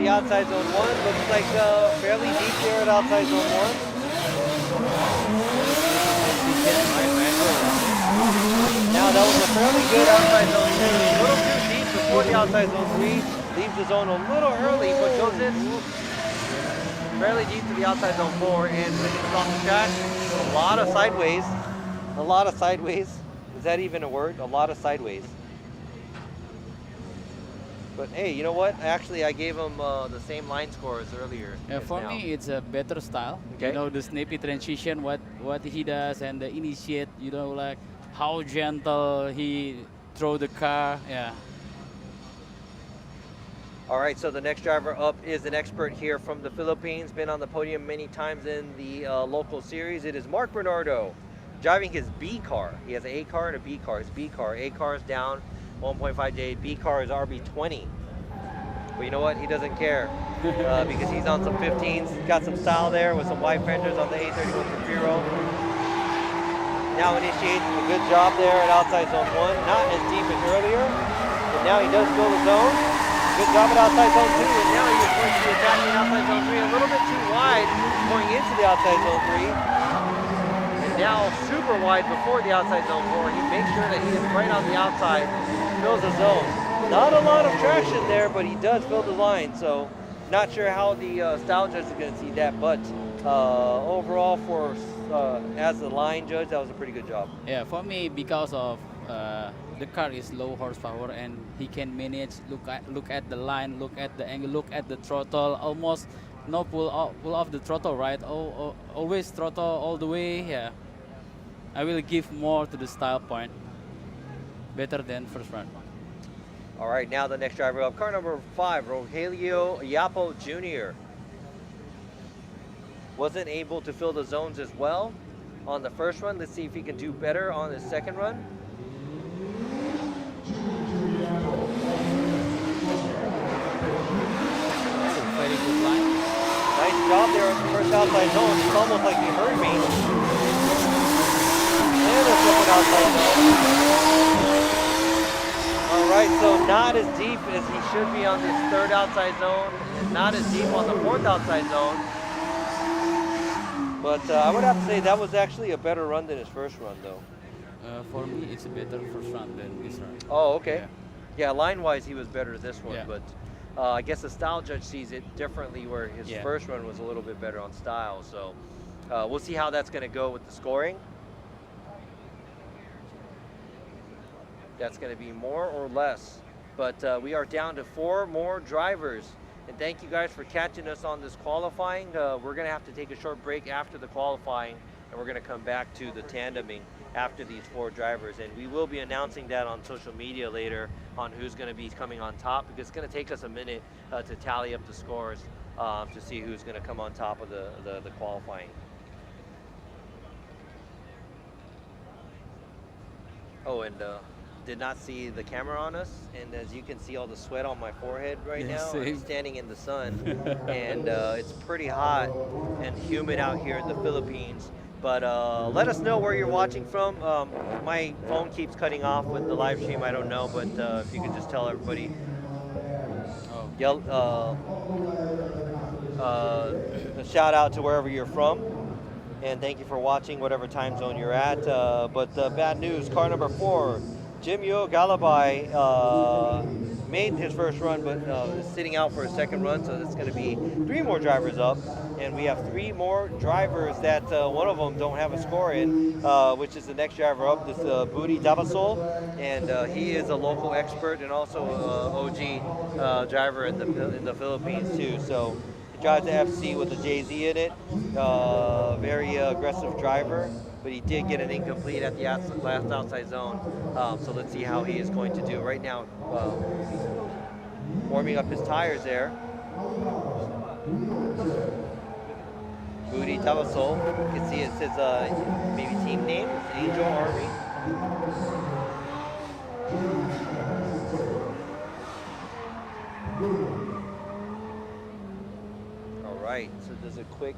[SPEAKER 1] Outside zone 1, looks like fairly deep there at outside zone 1. Now that was a fairly good outside zone 2, a little too deep before the outside zone 3, leaves the zone a little early, but goes in fairly deep to the outside zone 4 and finishes off the track. A lot of sideways, is that even a word? A lot of sideways. But hey, you know what? Actually, I gave him the same line score as earlier.
[SPEAKER 3] For me, it's a better style.
[SPEAKER 1] Okay.
[SPEAKER 3] You know, the snappy transition, what he does, and the initiate. You know, like how gentle he throw the car. Yeah.
[SPEAKER 1] All right. So the next driver up is an expert here from the Philippines. Been on the podium many times in the local series. It is Mark Bernardo, driving his B car. He has an A car and a B car. His B car, A car is down 1.5J, B car is RB20. But you know what? He doesn't care because he's on some 15s. He's got some style there with some wide fenders on the A31 Zafiro. Now initiates a good job there at outside zone 1. Not as deep as earlier, but now he does fill the zone. Good job at outside zone 2, and now he is going to be attacking outside zone 3 a little bit too wide going into the outside zone 3. And now super wide before the outside zone 4. He makes sure that he is right on the outside. Fills the zone. Not a lot of traction there, but he does fill the line. So not sure how the style judge is going to see that, but overall for as the line judge, that was a pretty good job.
[SPEAKER 3] Yeah, for me, because of the car is low horsepower and he can manage, look at the line, look at the angle, look at the throttle, almost no pull off the throttle, right? Always throttle all the way. Yeah, I will give more to the style point. Better than first run.
[SPEAKER 1] All right, now the next driver up, car number 5, Rogelio Yapo Jr. Wasn't able to fill the zones as well on the first run. Let's see if he can do better on his second run.
[SPEAKER 3] Very good line.
[SPEAKER 1] Nice job there on the first outside zone. It's almost like he heard me. And a second outside zone. All right, so not as deep as he should be on this third outside zone, and not as deep on the fourth outside zone. But I would have to say that was actually a better run than his first run, though.
[SPEAKER 3] For me, it's a better first run than this run.
[SPEAKER 1] Oh, okay. Yeah, line-wise, he was better this one, but I guess the style judge sees it differently, where his first run was a little bit better on style. So we'll see how that's going to go with the scoring. That's going to be more or less. But we are down to 4 more drivers. And thank you guys for catching us on this qualifying. We're going to have to take a short break after the qualifying, and we're going to come back to the tandeming after these 4 drivers. And we will be announcing that on social media later on who's going to be coming on top, because it's going to take us a minute to tally up the scores to see who's going to come on top of the qualifying. Oh, and did not see the camera on us, and as you can see all the sweat on my forehead right now. I'm standing in the sun, and it's pretty hot and humid out here in the Philippines. But let us know where you're watching from. My phone keeps cutting off with the live stream. I don't know, but if you could just tell everybody. A shout out to wherever you're from, and thank you for watching whatever time zone you're at. But bad news, car number 4, Jimyo Galabay made his first run, but is sitting out for his second run. So it's going to be 3 more drivers up, and we have 3 more drivers that one of them don't have a score in, which is the next driver up. This Budi Dabasol, and he is a local expert and also OG driver in the Philippines too. So he drives the FC with a JZ in it. Very aggressive driver, but he did get an incomplete at the last outside zone. So let's see how he is going to do. Right now, warming up his tires there. Budi Tabasol. You can see it says maybe team name, it's Angel Army. All right, so there's a quick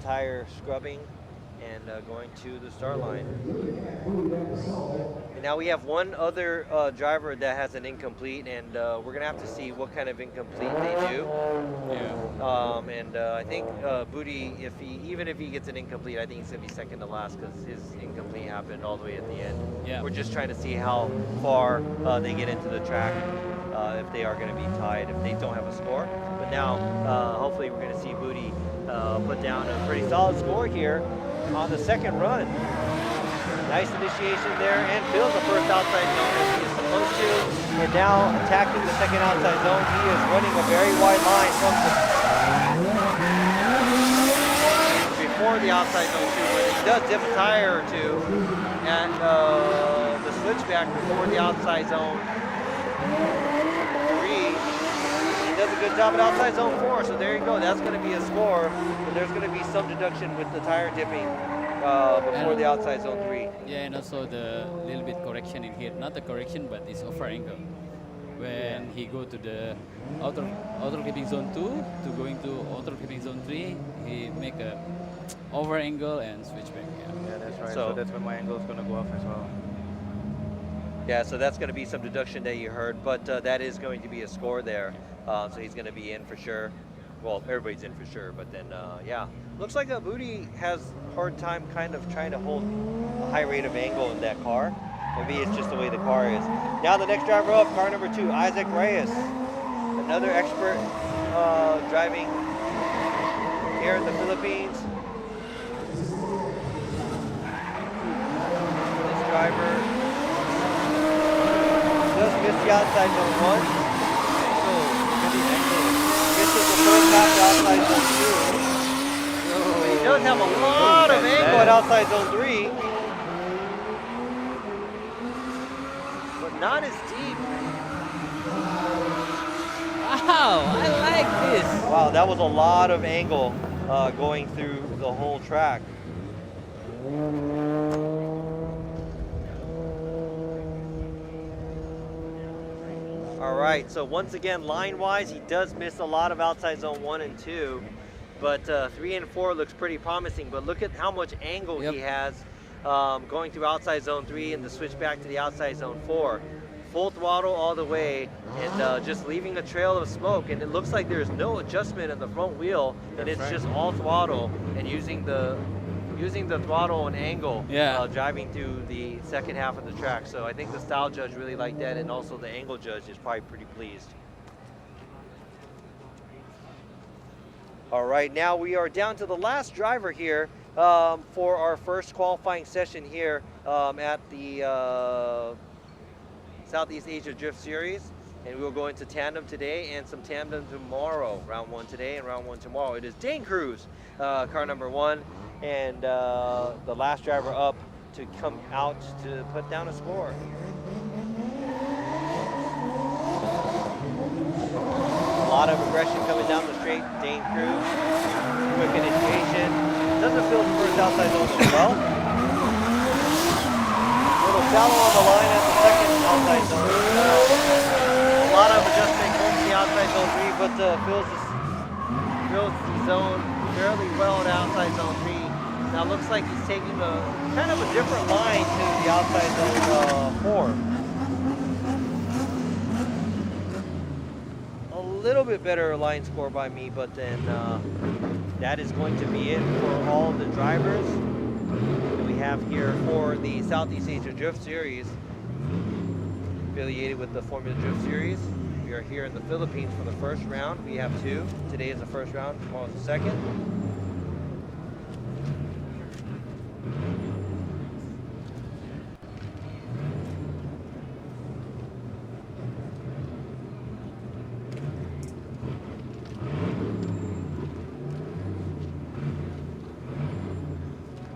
[SPEAKER 1] tire scrubbing and going to the start line. And now we have one other driver that has an incomplete, and we're gonna have to see what kind of incomplete they do. I think Budi, even if he gets an incomplete, I think he's gonna be second to last because his incomplete happened all the way at the end.
[SPEAKER 3] Yeah.
[SPEAKER 1] We're just trying to see how far they get into the track, if they are gonna be tied, if they don't have a score. But now, hopefully we're gonna see Budi put down a pretty solid score here on the second run. Nice initiation there, and fills the first outside zone as he is supposed to. And now attacking the second outside zone, he is running a very wide line from before the outside zone too, but he does dip a tire or two at the switchback before the outside zone 3. He does a good job at outside zone 4, so there you go. That's going to be a score, but there's going to be some deduction with the tire dipping before the outside zone 3.
[SPEAKER 3] Yeah, and also the little bit correction in here. Not the correction, but it's over angle. When he go to the outer clipping zone 2 to going to outer clipping zone 3, he make a over angle and switch back.
[SPEAKER 2] Yeah, that's right.
[SPEAKER 1] So
[SPEAKER 2] So that's when my angle is going to go off as well.
[SPEAKER 1] Yeah, so that's going to be some deduction that you heard, but that is going to be a score there. So he's going to be in for sure. Well, everybody's in for sure, but then, yeah. Looks like Budi has a hard time kind of trying to hold a high rate of angle in that car. Maybe it's just the way the car is. Now the next driver up, car number 2, Isaac Reyes. Another expert driving here in the Philippines. This driver just missed the outside zone 1. Misses the first half of outside zone 2. But he does have a lot of angle at outside zone 3. But not as deep.
[SPEAKER 3] Wow, I like this.
[SPEAKER 1] Wow, that was a lot of angle going through the whole track. All right, so once again, line-wise, he does miss a lot of outside zone 1 and 2, but 3 and 4 looks pretty promising. But look at how much angle he has going through outside zone 3 and the switch back to the outside zone 4. Full throttle all the way, and just leaving a trail of smoke. And it looks like there's no adjustment in the front wheel, and it's just all throttle and using the throttle and angle, driving through the second half of the track. So I think the style judge really liked that, and also the angle judge is probably pretty pleased. All right, now we are down to the last driver here for our first qualifying session here at the Southeast Asia Drift Series. And we will go into tandem today and some tandem tomorrow. Round 1 today and round 1 tomorrow. It is Dane Cruz, car number 1. And the last driver up to come out to put down a score. A lot of aggression coming down the straight. Dane Cruz, quick initiation. Doesn't feel the first outside zone as well. A little shallow on the line at the second outside zone. A lot of adjustment going to the outside zone 3, but fills the zone fairly well at outside zone 3. Now it looks like he's taking kind of a different line to the outside zone 4. A little bit better line score by me, but then that is going to be it for all the drivers that we have here for the Southeast Asia Drift Series, affiliated with the Formula Drift Series. We are here in the Philippines for the first round. We have two. Today is the first round, tomorrow is the second.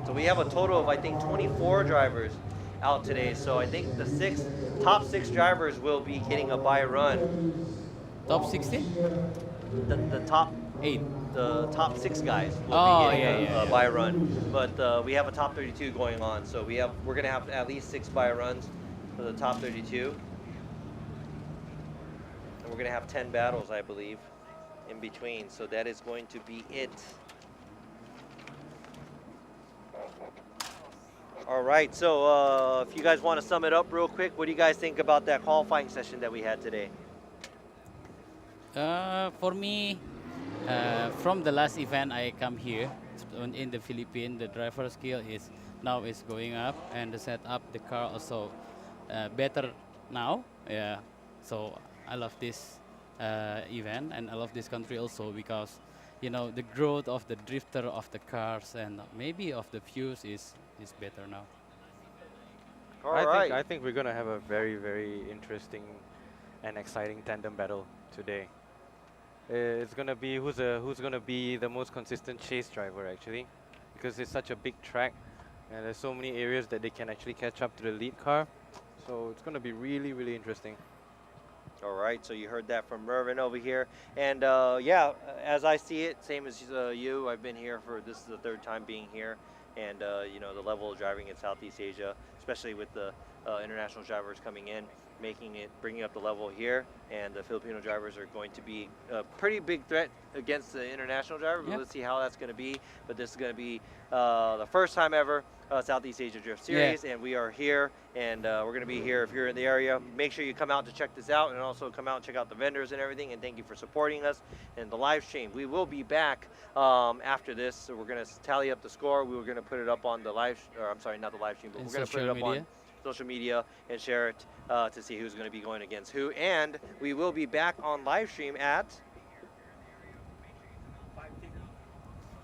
[SPEAKER 1] So we have a total of, I think, 24 drivers out today. So I think the top six drivers will be getting a buy run.
[SPEAKER 3] Top 16?
[SPEAKER 1] The top
[SPEAKER 3] 8.
[SPEAKER 1] the top 6 guys will
[SPEAKER 3] Oh,
[SPEAKER 1] be getting
[SPEAKER 3] yeah,
[SPEAKER 1] a
[SPEAKER 3] yeah.
[SPEAKER 1] buy run. But we have a top 32 going on, so we're gonna have at least 6 buy runs for the top 32. And we're gonna have 10 battles, I believe, in between. So that is going to be it. All right, so if you guys want to sum it up real quick, what do you guys think about that qualifying session that we had today?
[SPEAKER 3] For me, from the last event I come here in the Philippines, the driver skill is going up, and the setup, the car also better now. Yeah, so I love this event, and I love this country also because the growth of the drifter of the cars and maybe of the views is better now.
[SPEAKER 1] All right.
[SPEAKER 2] I think we're gonna have a very, very interesting and exciting tandem battle today. It's gonna be who's gonna be the most consistent chase driver actually, because it's such a big track and there's so many areas that they can actually catch up to the lead car. So it's gonna be really, really interesting.
[SPEAKER 1] All right, so you heard that from Mervin over here. And yeah, as I see it, same as you, I've been here this is the 3rd time being here. And the level of driving in Southeast Asia, especially with the international drivers coming in, bringing up the level here, and the Filipino drivers are going to be a pretty big threat against the international driver. But let's see how that's going to be. But this is going to be the first time ever Southeast Asia Drift Series, and we are here, and we're going to be here. If you're in the area, make sure you come out to check this out, and also come out and check out the vendors and everything. And thank you for supporting us and the live stream. We will be back after this, so we're going to tally up the score. We were going to put it up on the I'm sorry, not the live stream, but we're going to put it up on social media and share it to see who's going to be going against who. And we will be back on live stream at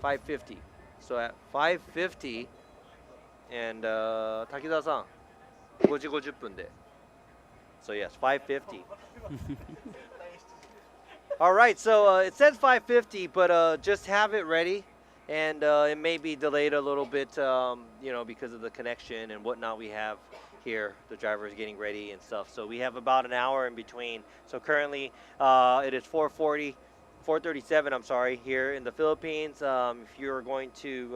[SPEAKER 1] 5:50. So at 5:50, and Takeda-san, 5時50分で. So yes, 5:50. All right, so it says 5:50, but just have it ready. And it may be delayed a little bit, because of the connection and whatnot we have here. The driver is getting ready and stuff. So we have about an hour in between. So currently it is 4:37, I'm sorry, here in the Philippines. If you're going to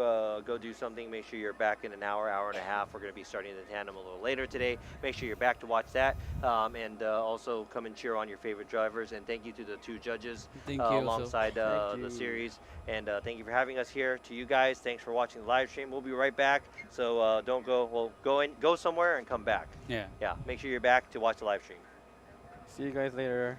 [SPEAKER 1] go do something, make sure you're back in an hour and a half. We're going to be starting the tandem a little later today. Make sure you're back to watch that, and also come and cheer on your favorite drivers. And thank you to the 2 judges alongside the series. And thank you for having us here. To you guys, thanks for watching the live stream. We'll be right back. So don't go. Well, go somewhere and come back.
[SPEAKER 3] Yeah.
[SPEAKER 1] Yeah. Make sure you're back to watch the live stream.
[SPEAKER 2] See you guys later.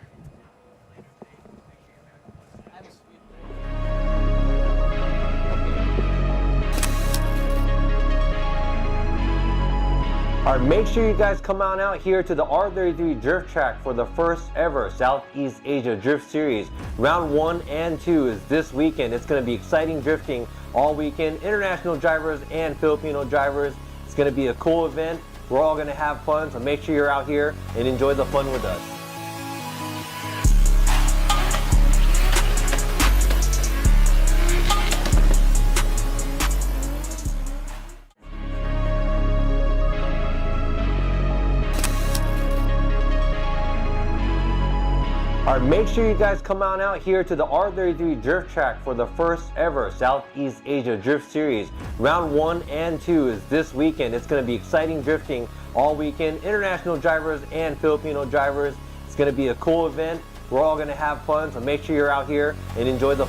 [SPEAKER 1] All right, make sure you guys come on out here to the R33 Drift Track for the first ever Southeast Asia Drift Series. Round 1 and 2 is this weekend. It's going to be exciting drifting all weekend. International drivers and Filipino drivers. It's going to be a cool event. We're all going to have fun, so make sure you're out here and enjoy the fun with us. All right, make sure you guys come on out here to the R33 Drift Track for the first ever Southeast Asia Drift Series. Round 1 and 2 is this weekend. It's going to be exciting drifting all weekend. International drivers and Filipino drivers. It's going to be a cool event. We're all going to have fun, so make sure you're out here and enjoy the